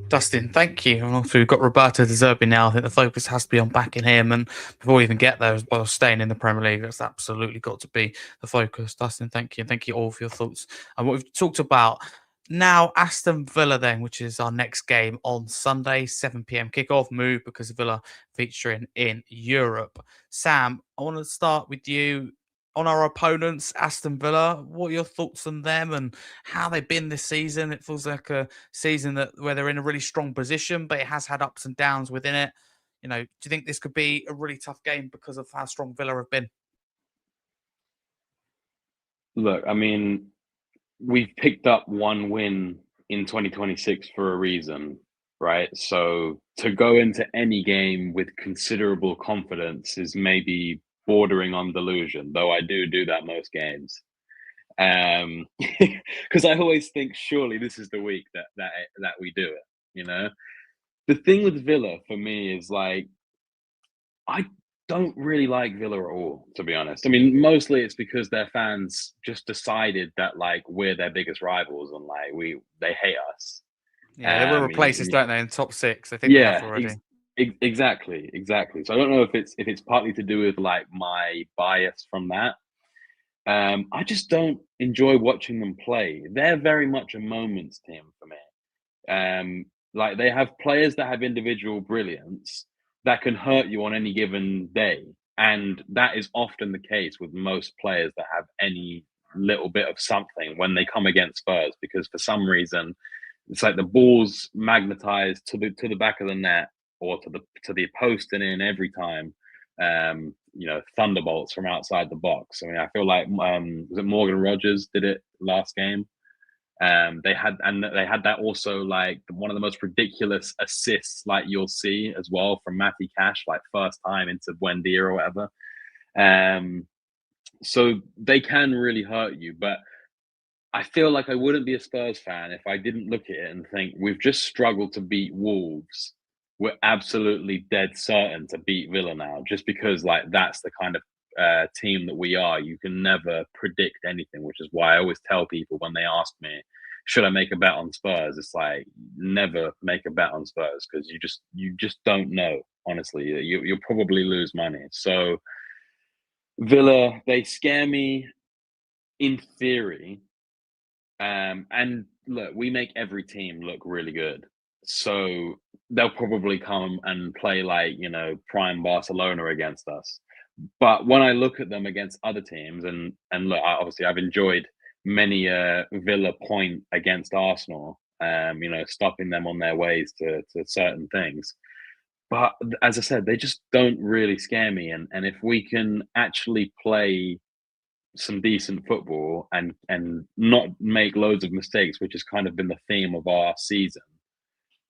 Dustin, thank you. And also, we've got Roberto De Zerbi now. I think the focus has to be on backing him. And before we even get there, as well as staying in the Premier League, that's absolutely got to be the focus. Dustin, thank you. And thank you all for your thoughts. And what we've talked about now, Aston Villa then, which is our next game on Sunday, 7 p.m. kickoff move, because Villa featuring in Europe. Sam, I want to start with you. On our opponents, Aston Villa, what are your thoughts on them and how they've been this season? It feels like a season where they're in a really strong position, but it has had ups and downs within it. Do you think this could be a really tough game because of how strong Villa have been? Look, I mean, we've picked up one win in 2026 for a reason, right? So to go into any game with considerable confidence is maybe bordering on delusion, though I do that most games. Because I always think surely this is the week that we do it. The thing with Villa for me is, like, I don't really like Villa at all, to be honest. I mean, mostly it's because their fans just decided that, like, we're their biggest rivals and, like, they hate us. Yeah, they will replace us, don't they, in top six? I think they have already. Exactly. So I don't know if it's partly to do with, like, my bias from that. I just don't enjoy watching them play. They're very much a moments team for me. Like, they have players that have individual brilliance that can hurt you on any given day, and that is often the case with most players that have any little bit of something when they come against Spurs, because for some reason it's like the ball's magnetized to the back of the net or to the post and in every time. Thunderbolts from outside the box. I mean, I feel like was it Morgan Rogers did it last game? They had that also, like, one of the most ridiculous assists, like, you'll see as well, from Matty Cash, like, first time into Buendia or whatever. So they can really hurt you, but I feel like I wouldn't be a Spurs fan if I didn't look at it and think we've just struggled to beat Wolves. We're absolutely dead certain to beat Villa now, just because, like, that's the kind of team that we are. You can never predict anything, which is why I always tell people when they ask me, should I make a bet on Spurs? It's like, never make a bet on Spurs, because you just don't know. Honestly, you'll probably lose money. So Villa, they scare me in theory. And look, we make every team look really good. So they'll probably come and play like, prime Barcelona against us. But when I look at them against other teams, and look, obviously I've enjoyed many Villa point against Arsenal, stopping them on their ways to certain things. But as I said, they just don't really scare me. And if we can actually play some decent football and not make loads of mistakes, which has kind of been the theme of our season,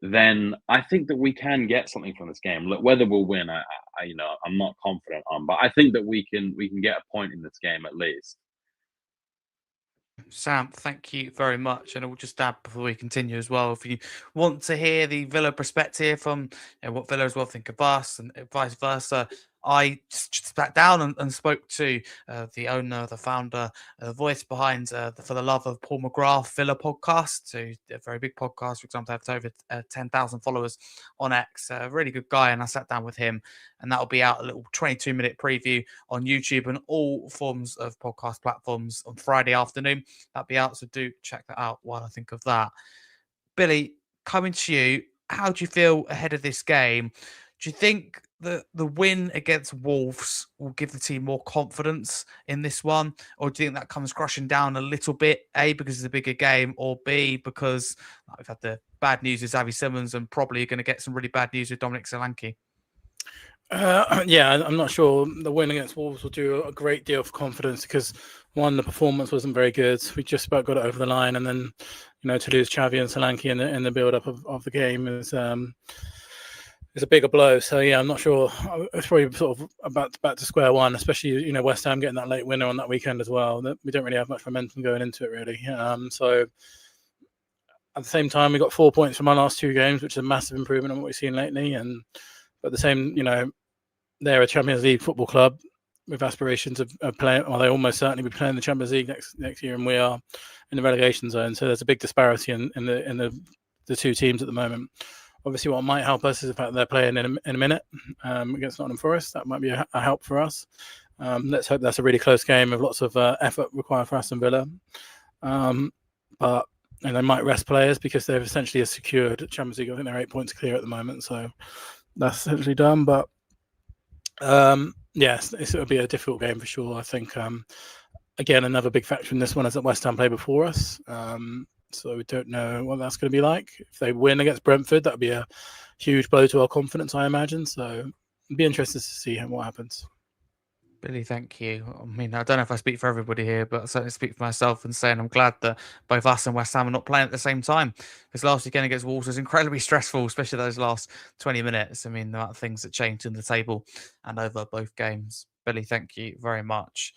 then I think that we can get something from this game. Look, whether we'll win, I'm not confident on, but I think that we can get a point in this game at least. Sam, thank you very much. And I will just add before we continue as well, if you want to hear the Villa perspective from what Villa as well think of us and vice versa, I just sat down and spoke to the owner, the founder, the voice behind For the Love of Paul McGrath Villa podcast, a very big podcast. For example, they have over 10,000 followers on X. A really good guy. And I sat down with him, and that'll be out a little 22-minute preview on YouTube and all forms of podcast platforms on Friday afternoon. That'll be out, so do check that out while I think of that. Billy, coming to you, how do you feel ahead of this game? Do you think that the win against Wolves will give the team more confidence in this one? Or do you think that comes crashing down a little bit, A, because it's a bigger game, or B, because we've had the bad news with Xavi Simons and probably going to get some really bad news with Dominic Solanke? Yeah, I'm not sure the win against Wolves will do a great deal of confidence because one, the performance wasn't very good. We just about got it over the line, and then to lose Xavi and Solanke in the build up of the game is a bigger blow. So yeah, I'm not sure. It's probably sort of back to square one, especially West Ham getting that late winner on that weekend as well. We don't really have much momentum going into it really. So at the same time, we got 4 points from our last 2 games, which is a massive improvement on what we've seen lately. And at the same, they're a Champions League football club with aspirations of playing. Well, they almost certainly be playing the Champions League next year, and we are in the relegation zone. So there's a big disparity in the 2 teams at the moment. Obviously, what might help us is the fact that they're playing in a minute against Nottingham Forest. That might be a help for us. Let's hope that's a really close game with lots of effort required for Aston Villa. But they might rest players because they've essentially secured Champions League. I think they're 8 points clear at the moment, so that's essentially done. But yes, it'll be a difficult game for sure. I think again, another big factor in this one is that West Ham play before us. So we don't know what that's going to be like. If they win against Brentford, that would be a huge blow to our confidence, I imagine. So it'd be interesting to see what happens. Billy, thank you. I mean, I don't know if I speak for everybody here, but I certainly speak for myself and saying I'm glad that both us and West Ham are not playing at the same time. Because last weekend against Wolves was incredibly stressful, especially those last 20 minutes. I mean, the amount of things that changed in the table and over both games. Billy, thank you very much.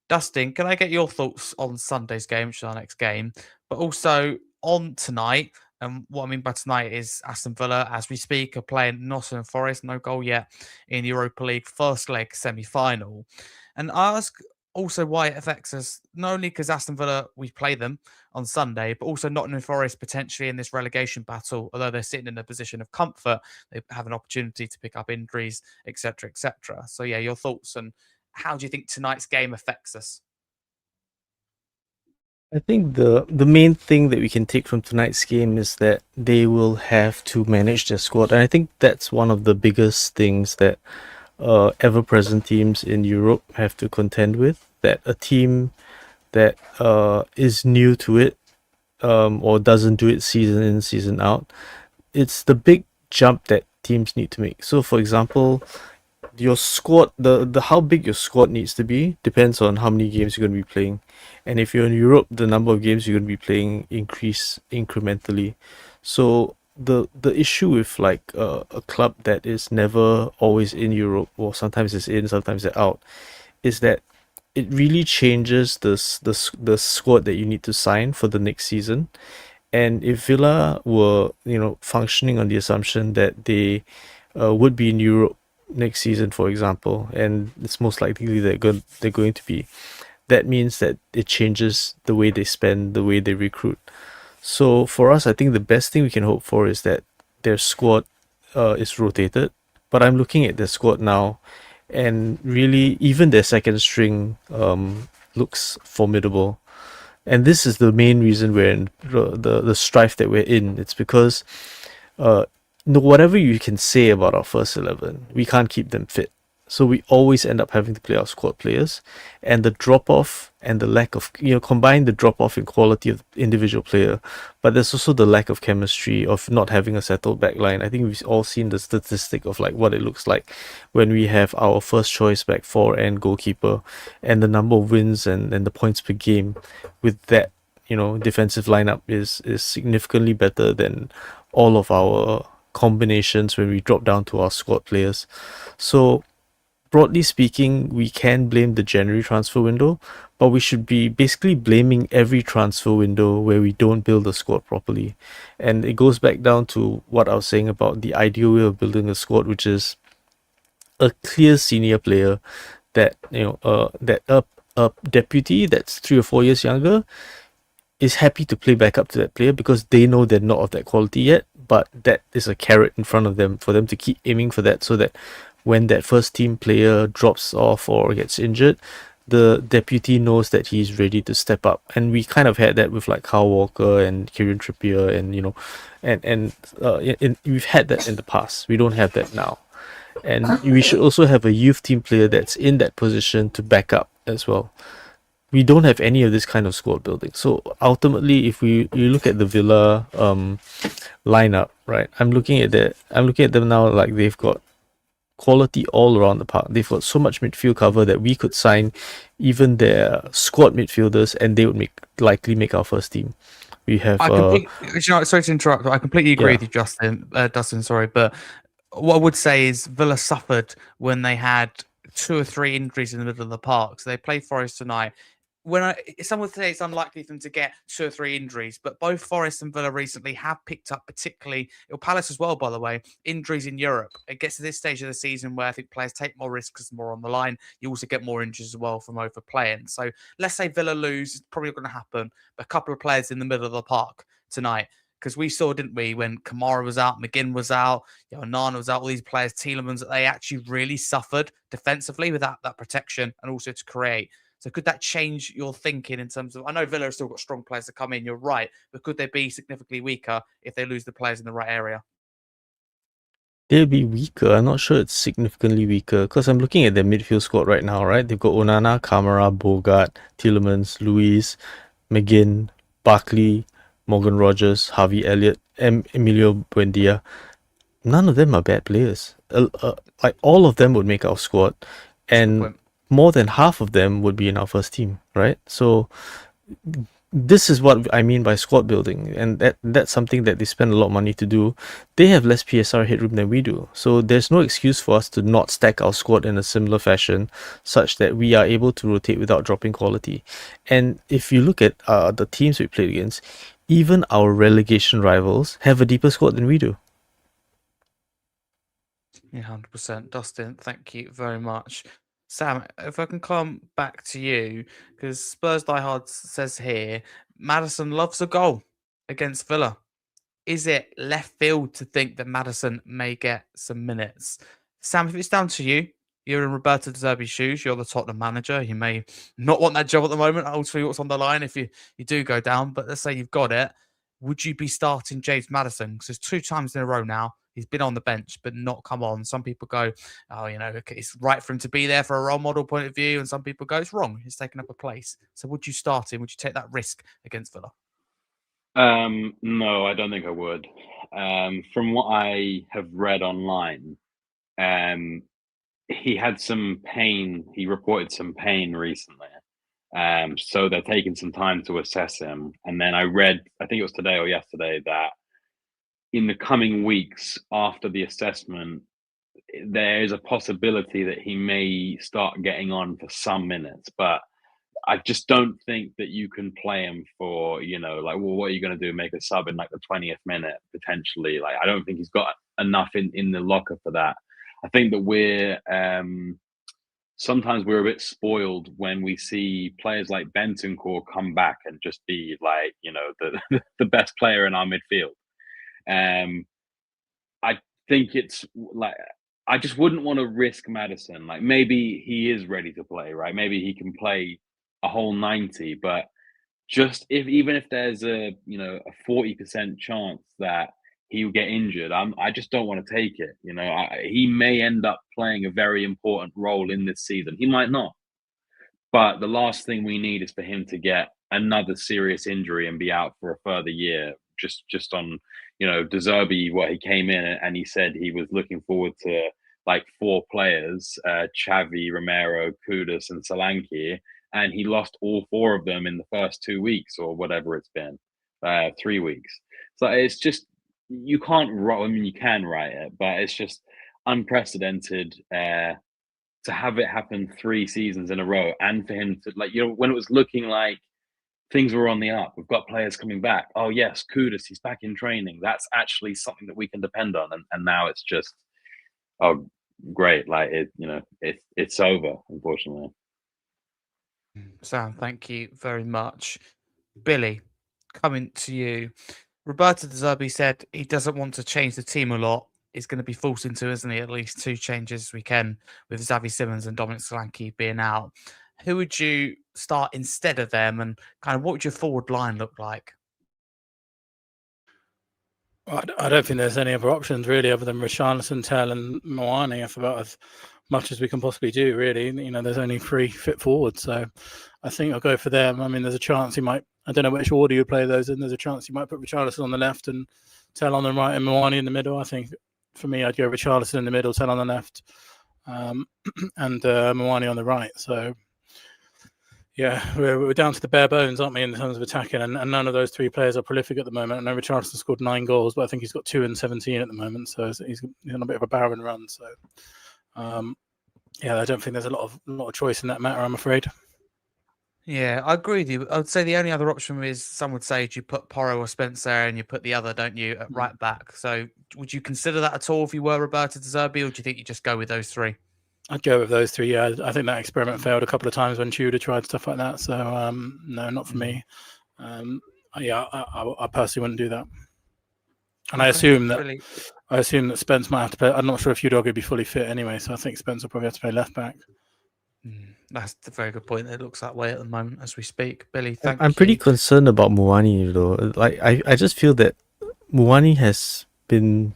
Dustin, can I get your thoughts on Sunday's game, which is our next game, but also on tonight? And what I mean by tonight is Aston Villa, as we speak, are playing Nottingham Forest, no goal yet in the Europa League first leg semi-final. And I ask also why it affects us, not only because Aston Villa, we play them on Sunday, but also Nottingham Forest potentially in this relegation battle, although they're sitting in a position of comfort, they have an opportunity to pick up injuries, etc., etc. So yeah, your thoughts and how do you think tonight's game affects us? I think the main thing that we can take from tonight's game is that they will have to manage their squad, and I think that's one of the biggest things that ever-present teams in Europe have to contend with. That a team that is new to it or doesn't do it season in season out, it's the big jump that teams need to make. So, for example, your squad, the how big your squad needs to be depends on how many games you're going to be playing. And if you're in Europe, the number of games you're going to be playing increase incrementally. So the issue with like a club that is never always in Europe, or sometimes it's in, sometimes it's out, is that it really changes the squad that you need to sign for the next season. And if Villa were functioning on the assumption that they would be in Europe next season, for example, and it's most likely they're going to be, that means that it changes the way they spend, the way they recruit. So for us, I think the best thing we can hope for is that their squad is rotated. But I'm looking at their squad now, and really even their second string looks formidable. And this is the main reason we're in the strife that we're in. It's because whatever you can say about our first 11, we can't keep them fit. So we always end up having to play our squad players, and the drop-off and the lack of, combine the drop-off in quality of the individual player, but there's also the lack of chemistry of not having a settled backline. I think we've all seen the statistic of like what it looks like when we have our first choice back four and goalkeeper, and the number of wins and the points per game with that, defensive lineup is significantly better than all of our combinations when we drop down to our squad players. So broadly speaking, we can blame the January transfer window, but we should be basically blaming every transfer window where we don't build a squad properly. And it goes back down to what I was saying about the ideal way of building a squad, which is a clear senior player that, that a deputy that's 3 or 4 years younger is happy to play back up to that player because they know they're not of that quality yet, but that is a carrot in front of them for them to keep aiming for that, so that when that first team player drops off or gets injured, the deputy knows that he's ready to step up. And we kind of had that with like Kyle Walker and Kieran Trippier, and we've had that in the past. We don't have that now. And we should also have a youth team player that's in that position to back up as well. We don't have any of this kind of squad building. So ultimately, if you look at the Villa lineup, right? I'm looking at them now, like they've got quality all around the park. They've got so much midfield cover that we could sign even their squad midfielders and they would likely make our first team. We have sorry to interrupt, but I completely agree Yeah. with you, Dustin, sorry, but what I would say is Villa suffered when they had 2 or 3 injuries in the middle of the park. So they played Forest tonight. Some would say it's unlikely for them to get 2 or 3 injuries, but both Forest and Villa recently have picked up, particularly Palace as well, by the way, injuries in Europe. It gets to this stage of the season where I think players take more risks because more on the line. You also get more injuries as well from overplaying. So let's say Villa lose, it's probably going to happen. But a couple of players in the middle of the park tonight, because we saw, didn't we, when Kamara was out, McGinn was out, Nana was out, all these players, Tielemans, that they actually really suffered defensively without that protection and also to create. So could that change your thinking in terms of, I know Villa have still got strong players to come in, you're right, but could they be significantly weaker if they lose the players in the right area? They'll be weaker. I'm not sure it's significantly weaker because I'm looking at their midfield squad right now, right? They've got Onana, Kamara, Bogart, Tielemans, Luiz, McGinn, Barkley, Morgan Rogers, Harvey Elliott, Emilio Buendia. None of them are bad players. Like all of them would make our squad, and more than half of them would be in our first team, right? So this is what I mean by squad building, and that's something that they spend a lot of money to do. They have less PSR headroom than we do, so there's no excuse for us to not stack our squad in a similar fashion, such that we are able to rotate without dropping quality. And if you look at the teams we played against, even our relegation rivals have a deeper squad than we do. Yeah, 100%. Dustin, thank you very much. Sam, if I can come back to you, because Spurs Diehards says here, Maddison loves a goal against Villa. Is it left field to think that Maddison may get some minutes? Sam, if it's down to you, you're in Roberto De Zerbi's shoes, you're the Tottenham manager. You may not want that job at the moment. Ultimately, what's on the line if you do go down, but let's say you've got it. Would you be starting James Maddison? Because there's 2 times in a row now he's been on the bench, but not come on. Some people go, oh, okay, it's right for him to be there for a role model point of view. And some people go, it's wrong. He's taken up a place. So would you start him? Would you take that risk against Villa? No, I don't think I would. From what I have read online, he had some pain. He reported some pain recently. So they're taking some time to assess him. And then I read, I think it was today or yesterday, that in the coming weeks after the assessment, there is a possibility that he may start getting on for some minutes, but I just don't think that you can play him for, what are you going to do? Make a sub in like the 20th minute, potentially. Like, I don't think he's got enough in the locker for that. I think that sometimes we're a bit spoiled when we see players like Bentancur come back and just be like, the best player in our midfield. I think it's like, I just wouldn't want to risk Maddison. Like, maybe he is ready to play, right? Maybe he can play a whole 90, but just even if there's a 40% chance that he will get injured, I just don't want to take it. He may end up playing a very important role in this season. He might not, but the last thing we need is for him to get another serious injury and be out for a further year. Just on, De Zerbi, what he came in and he said he was looking forward to like 4 players, Xavi, Romero, Kudus, and Solanke, and he lost all 4 of them in the first 2 weeks or whatever it's been, 3 weeks. So it's just, you can't write. I mean, you can write it, but it's just unprecedented to have it happen 3 seasons in a row, and for him to when it was looking like things were on the up, we've got players coming back. Oh yes, Kudus, he's back in training. That's actually something that we can depend on, and now it's just, oh great, like it's over, unfortunately. Sam, thank you very much. Billy, coming to you. Roberto De Zerbi said he doesn't want to change the team a lot. He's going to be forced into, isn't he, at least 2 changes we can, with Xavi Simons and Dominic Solanke being out. Who would you start instead of them, and kind of what would your forward line look like? I don't think there's any other options really other than Richarlison, Tell and Moani. That's about as much as we can possibly do, really. There's only 3 fit forwards, so I think I'll go for them. I mean, there's a chance he might, I don't know which order you play those in, there's a chance he might put Richarlison on the left and Tell on the right and Moani in the middle. I think for me, I'd go Richarlison in the middle, 10 on the left, and Moani on the right. So, yeah, we're down to the bare bones, aren't we, in terms of attacking? And none of those three players are prolific at the moment. I know Richarlison scored 9 goals, but I think he's got 2 and 17 at the moment. So he's on a bit of a barren run. So, I don't think there's a lot of choice in that matter, I'm afraid. Yeah, I agree with you. I would say the only other option is some would say you put Porro or Spencer and you put the other, don't you, at right back. So would you consider that at all if you were Roberto De Zerbi, or do you think you just go with those 3? I'd go with those 3. Yeah, I think that experiment failed a couple of times when Tudor tried stuff like that. So no, not for me. I personally wouldn't do that. And I assume that Spence might have to play. I'm not sure if Udogie would be fully fit anyway, so I think Spence will probably have to play left back. That's a very good point. It looks that way at the moment as we speak. Billy, thank you. I'm pretty concerned about Moani though. Like I just feel that Moani has been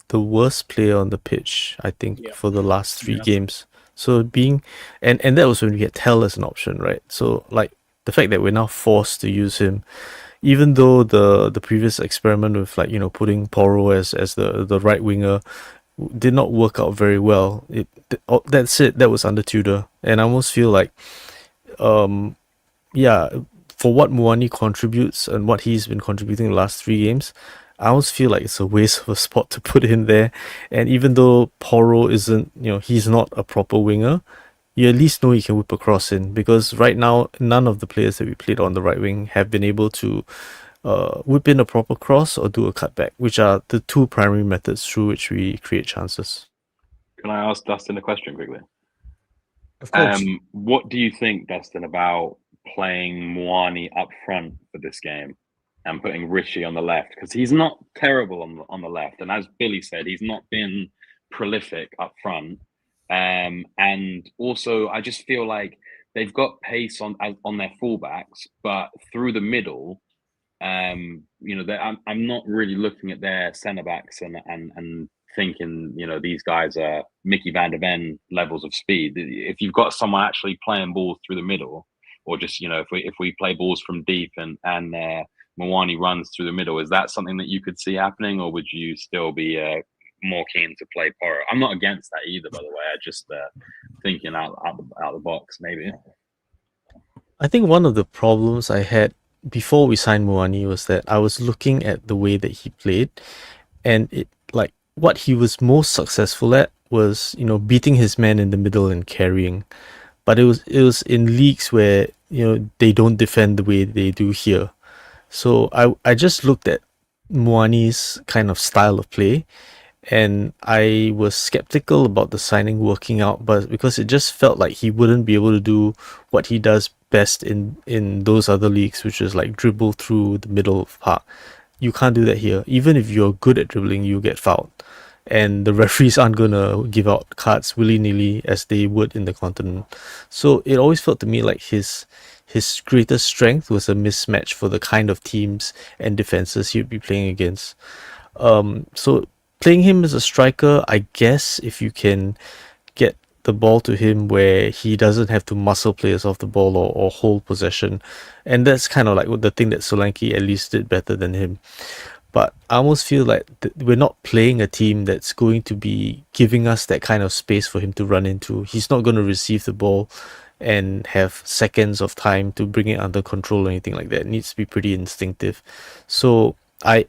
the worst player on the pitch, I think, for the last 3 games. So and that was when we had Tell as an option, right? So like the fact that we're now forced to use him, even though the previous experiment with putting Porro as the right winger did not work out very well. That's it. That was under Tudor, and I almost feel like, for what Moani contributes and what he's been contributing the last 3 games, I almost feel like it's a waste of a spot to put him there. And even though Porro isn't, he's not a proper winger, you at least know he can whip a cross in, because right now none of the players that we played on the right wing have been able to whip in a proper cross or do a cutback, which are the 2 primary methods through which we create chances. Can I ask Dustin a question quickly? Of course. What do you think, Dustin, about playing Moani up front for this game and putting Richie on the left? Because he's not terrible on the left, and as Billy said, he's not been prolific up front. And also, I just feel like they've got pace on their fullbacks, but through the middle, I'm not really looking at their centre backs and thinking, these guys are Mickey van der Ven levels of speed. If you've got someone actually playing balls through the middle, or just if we play balls from deep and Moani runs through the middle, is that something that you could see happening, or would you still be more keen to play Porro? I'm not against that either, by the way. I just thinking out the box, maybe. I think one of the problems I had before we signed Moani was that I was looking at the way that he played, and what he was most successful at was beating his man in the middle and carrying. But it was in leagues where they don't defend the way they do here. So I just looked at Moani's kind of style of play, and I was skeptical about the signing working out, but because it just felt like he wouldn't be able to do what he does best in those other leagues, which is like dribble through the middle of the park. You can't do that here. Even if you're good at dribbling, you get fouled, and the referees aren't gonna give out cards willy-nilly as they would in the continent. So it always felt to me like his greatest strength was a mismatch for the kind of teams and defenses he'd be playing against. So playing him as a striker, I guess, if you can get the ball to him where he doesn't have to muscle players off the ball or hold possession. And that's kind of like the thing that Solanke at least did better than him. But I almost feel like we're not playing a team that's going to be giving us that kind of space for him to run into. He's not going to receive the ball and have seconds of time to bring it under control or anything like that. It needs to be pretty instinctive. So I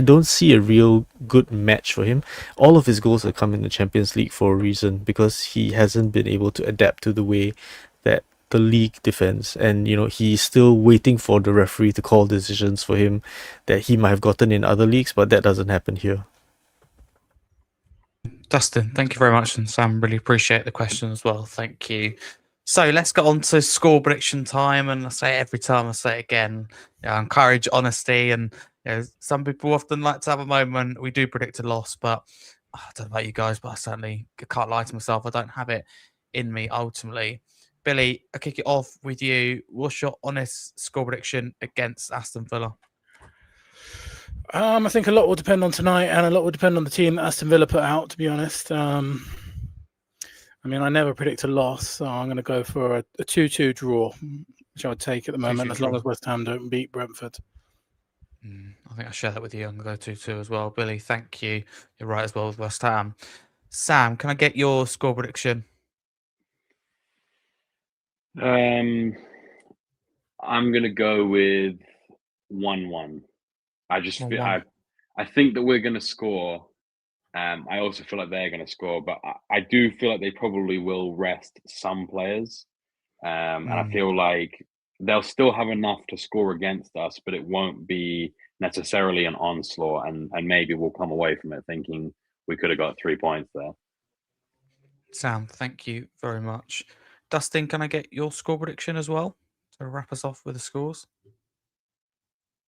don't see a real good match for him. All of his goals have come in the Champions League for a reason, because he hasn't been able to adapt to the way that the league defends, and he's still waiting for the referee to call decisions for him that he might have gotten in other leagues, but that doesn't happen here. Dustin, thank you very much, and Sam, really appreciate the question as well. Thank you. So let's get on to score prediction time, and I say it every time, I say it again. I encourage honesty, and some people often like to have a moment. We do predict a loss, but I don't know about you guys, but I certainly can't lie to myself. I don't have it in me ultimately. Billy, I'll kick it off with you. What's your honest score prediction against Aston Villa? I think a lot will depend on tonight, and a lot will depend on the team that Aston Villa put out, to be honest. I never predict a loss, so I'm going to go for a 2-2 draw, which I would take at the moment, as long as West Ham don't beat Brentford. I think I share that with you. I'm going to go 2-2 as well. Billy, thank you. You're right as well with West Ham. Sam, can I get your score prediction? I'm gonna go with 1-1. I just feel 1-1. I think that we're gonna score. I also feel like they're gonna score, but I do feel like they probably will rest some players. And I feel like they'll still have enough to score against us, but it won't be necessarily an onslaught, and maybe we'll come away from it thinking we could have got 3 points there. Sam, thank you very much. Dustin, can I get your score prediction as well to wrap us off with the scores?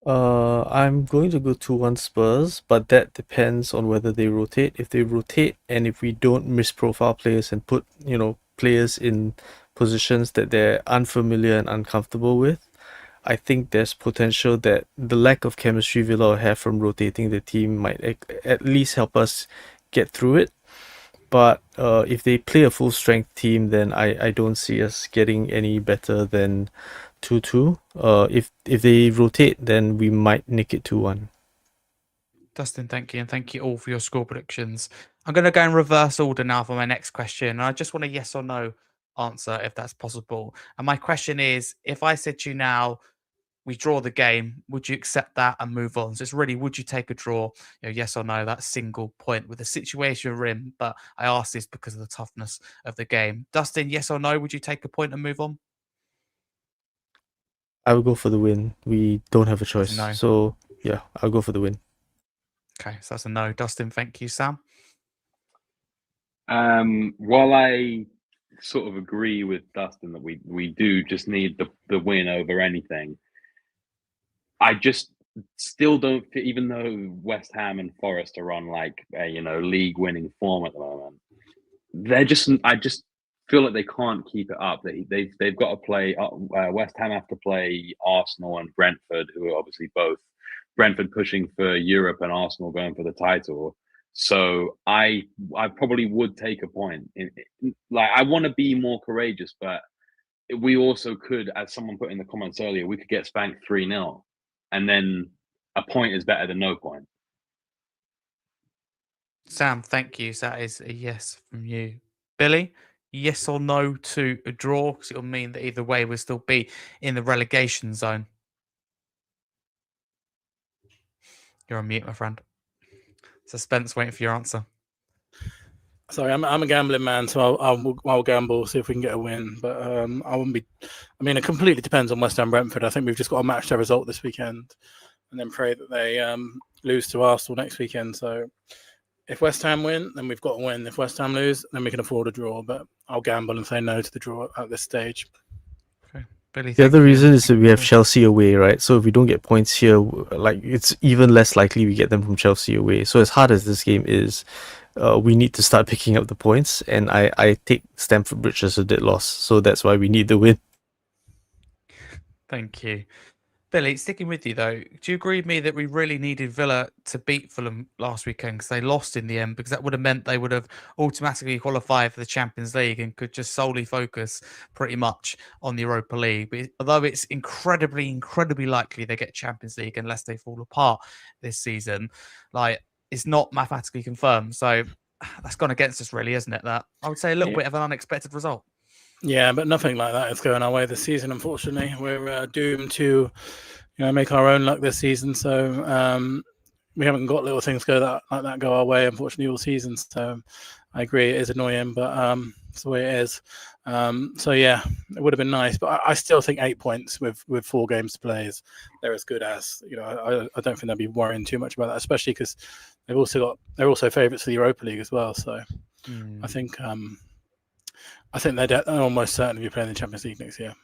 I'm going to go 2-1 Spurs, but that depends on whether they rotate. If they rotate and if we don't misprofile players and put, players in positions that they're unfamiliar and uncomfortable with, I think there's potential that the lack of chemistry Villa will have from rotating the team might at least help us get through it. But if they play a full strength team, then I don't see us getting any better than 2-2. If they rotate, then we might nick it 2-1. Dustin, thank you. And thank you all for your score predictions. I'm going to go in reverse order now for my next question. And I just want a yes or no answer if that's possible. And my question is, if I said to you now, we draw the game, would you accept that and move on? So it's really, would you take a draw? Yes or no, that single point with the situation we're in. But I ask this because of the toughness of the game. Dustin, yes or no, would you take a point and move on? I will go for the win. We don't have a choice. No. So, yeah, I'll go for the win. Okay, so that's a no. Dustin, thank you. Sam? While I sort of agree with Dustin that we do just need the win over anything, I just still don't feel, even though West Ham and Forest are on like league winning form at the moment, I just feel like they can't keep it up. They've got to play. West Ham have to play Arsenal and Brentford, who are obviously both Brentford pushing for Europe and Arsenal going for the title. So I probably would take a point. Like, I want to be more courageous, but we also could, as someone put in the comments earlier, we could get spanked 3-0, and then a point is better than no point. Sam, thank you. So that is a yes from you. Billy, yes or no to a draw? Because it'll mean that either way we'll still be in the relegation zone. You're on mute, my friend. Suspense, waiting for your answer. Sorry, I'm a gambling man, so I'll gamble, see if we can get a win. But I wouldn't be. I mean, it completely depends on West Ham Brentford. I think we've just got to match their result this weekend, and then pray that they lose to Arsenal next weekend. So if West Ham win, then we've got to win. If West Ham lose, then we can afford a draw. But I'll gamble and say no to the draw at this stage. Okay, Billy. The other reason is that we have Chelsea away, right? So if we don't get points here, like, it's even less likely we get them from Chelsea away. So as hard as this game is, we need to start picking up the points, and I take Stamford Bridge as a dead loss, so that's why we need the win. Thank you. Billy, sticking with you though, do you agree with me that we really needed Villa to beat Fulham last weekend because they lost in the end? Because that would have meant they would have automatically qualified for the Champions League and could just solely focus pretty much on the Europa League. But although it's incredibly, incredibly likely they get Champions League unless they fall apart this season, like, it's not mathematically confirmed. So that's gone against us, really, isn't it? That I would say a little bit of an unexpected result. Yeah, but nothing like that is going our way this season. Unfortunately, we're doomed to, make our own luck this season. So we haven't got little things go our way, unfortunately, all season. So I agree, it is annoying, but it's the way it is. So yeah, it would have been nice, but I still think 8 points with 4 games to play they're as good as. I don't think they'll be worrying too much about that, especially because they're also favourites for the Europa League as well. So I think they'd almost certainly be playing the Champions League next year.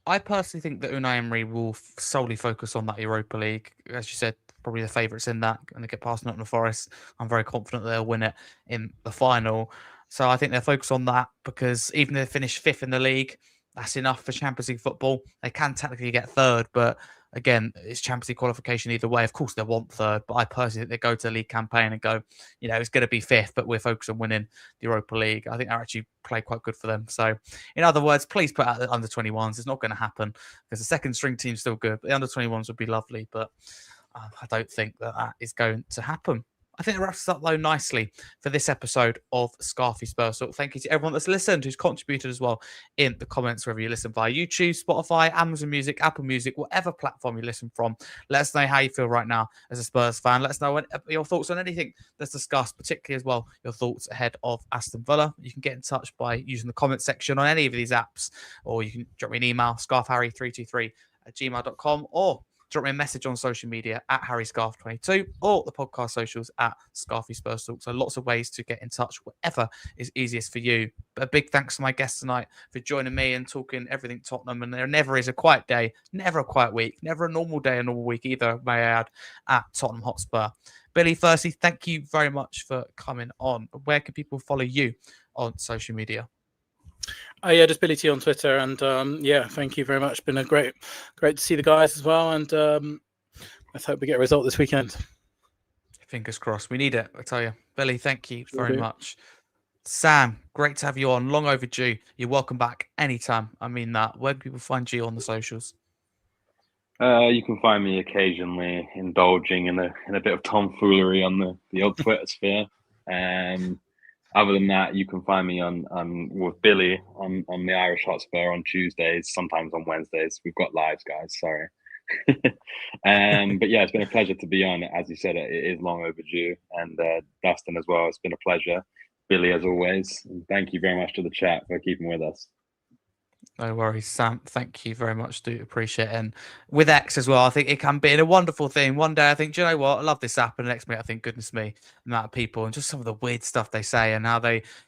I personally think that Unai Emery will solely focus on that Europa League. As you said, probably the favourites in that, and they get past Nottingham Forest. I'm very confident they'll win it in the final. So I think they'll focus on that, because even if they finish 5th in the league, that's enough for Champions League football. They can technically get third, but again, it's Champions League qualification either way. Of course, they want third, but I personally think they go to the league campaign and go, it's going to be fifth, but we're focused on winning the Europa League. I think that actually played quite good for them. So, in other words, please put out the under 21s. It's not going to happen because the second string team's still good, but the under 21s would be lovely. But I don't think that is going to happen. I think it wraps us up, though, nicely for this episode of Scarfey Spurs Talk. Thank you to everyone that's listened, who's contributed as well in the comments, whether you listen via YouTube, Spotify, Amazon Music, Apple Music, whatever platform you listen from. Let us know how you feel right now as a Spurs fan. Let us know your thoughts on anything that's discussed, particularly as well your thoughts ahead of Aston Villa. You can get in touch by using the comment section on any of these apps, or you can drop me an email, scarfharry323@gmail.com, or drop me a message on social media at Harry Scarfe22 or the podcast socials at Scarfey Spurs Talk. So lots of ways to get in touch, whatever is easiest for you. But a big thanks to my guests tonight for joining me and talking everything Tottenham. And there never is a quiet day, never a quiet week, never a normal day, a normal week either, may I add, at Tottenham Hotspur. Billy, firstly, thank you very much for coming on. Where can people follow you on social media? Oh yeah, just Billie T on Twitter, and thank you very much. Been a great to see the guys as well, and let's hope we get a result this weekend. Fingers crossed. We need it, I tell you. Billy, thank you very much. Sam, great to have you on. Long overdue. You're welcome back anytime. I mean that. Where do people find you on the socials? You can find me occasionally indulging in a bit of tomfoolery on the old Twitter sphere. Other than that, you can find me on with Billy on the Irish Hotspur on Tuesdays, sometimes on Wednesdays. We've got lives, guys. Sorry. But yeah, it's been a pleasure to be on. As you said, it is long overdue. And Dustin as well, it's been a pleasure. Billy, as always. And thank you very much to the chat for keeping with us. No worries, Sam. Thank you very much. Do appreciate it. And with X as well, I think it can be a wonderful thing. One day I think, do you know what? I love this app. And the next minute I think, goodness me, the amount of people and just some of the weird stuff they say and how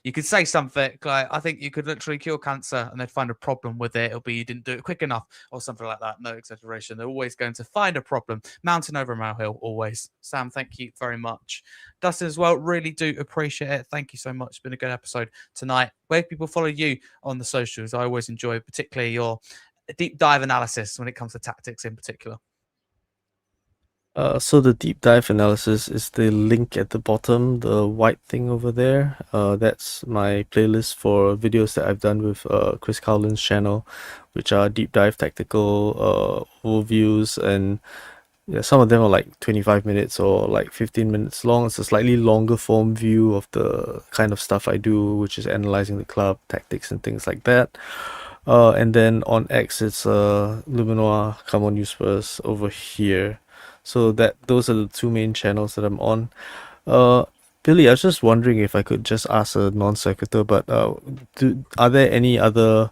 you could say something like, I think you could literally cure cancer and they'd find a problem with it. It'll be you didn't do it quick enough or something like that. No exaggeration. They're always going to find a problem. Mountain over a molehill, always. Sam, thank you very much. Dustin as well, really do appreciate it. Thank you so much. It's been a good episode tonight. Where people follow you on the socials? I always enjoy particularly your deep dive analysis when it comes to tactics in particular. So the deep dive analysis is the link at the bottom, the white thing over there. That's my playlist for videos that I've done with Chris Cowland's channel, which are deep dive tactical overviews, and some of them are like 25 minutes or like 15 minutes long. It's a slightly longer form view of the kind of stuff I do, which is analyzing the club, tactics and things like that. And then on X, it's Luminoir, Come On You Spurs over here. So those are the two main channels that I'm on. Billy, I was just wondering if I could just ask a non sequitur, but are there any other,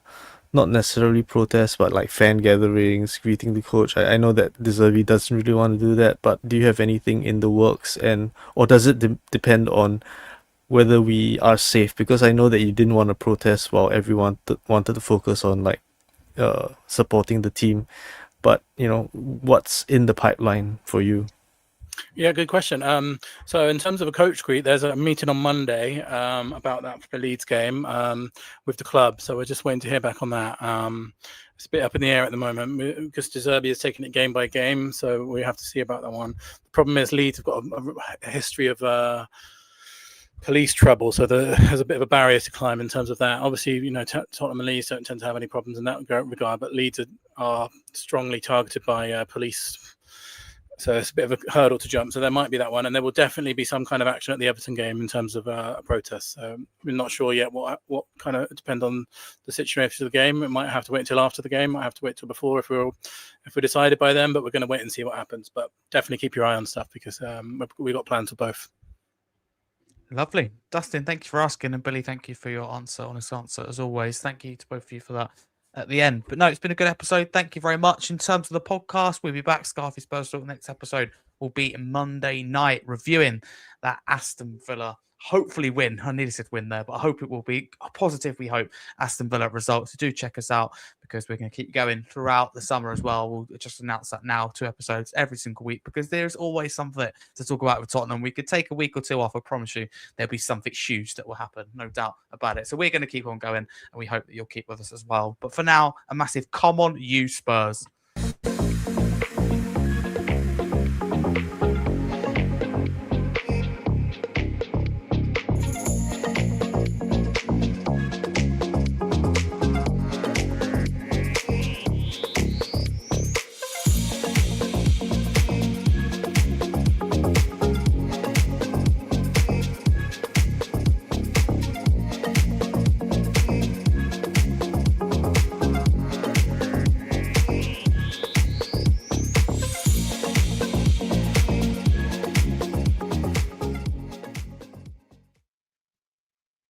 not necessarily protests, but like fan gatherings, greeting the coach? I know that De Zerbi doesn't really want to do that, but do you have anything in the works, or does it depend on whether we are safe? Because I know that you didn't want to protest while everyone wanted to focus on like supporting the team, but what's in the pipeline for you? Yeah, good question. So in terms of a coach greet, there's a meeting on Monday about that for the Leeds game with the club. So we're just waiting to hear back on that. It's a bit up in the air at the moment because De Zerbi is taking it game by game. So we have to see about that one. The problem is Leeds have got a history of police trouble, so there's a bit of a barrier to climb in terms of that. Obviously, Tottenham and Leeds don't tend to have any problems in that regard, but Leeds are strongly targeted by police. So it's a bit of a hurdle to jump. So there might be that one, and there will definitely be some kind of action at the Everton game in terms of a protest. So we're not sure yet what kind of depend on the situation of the game. It might have to wait until after the game. Might have to wait till before if we're decided by then. But we're going to wait and see what happens. But definitely keep your eye on stuff because we've got plans for both. Lovely. Dustin, thank you for asking. And Billy, thank you for your honest answer as always. Thank you to both of you for that at the end. But no, it's been a good episode. Thank you very much. In terms of the podcast, we'll be back. Scarfey Spurs Talk. Next episode will be Monday night, reviewing that Aston Villa hopefully win. I nearly said win there, but I hope it will be a positive, we hope, Aston Villa result. So do check us out because we're going to keep going throughout the summer as well. We'll just announce that now, 2 episodes every single week, because there's always something to talk about with Tottenham. We could take a week or 2 off. I promise you there'll be something huge that will happen, no doubt about it. So we're going to keep on going, and we hope that you'll keep with us as well. But for now, a massive come on you Spurs.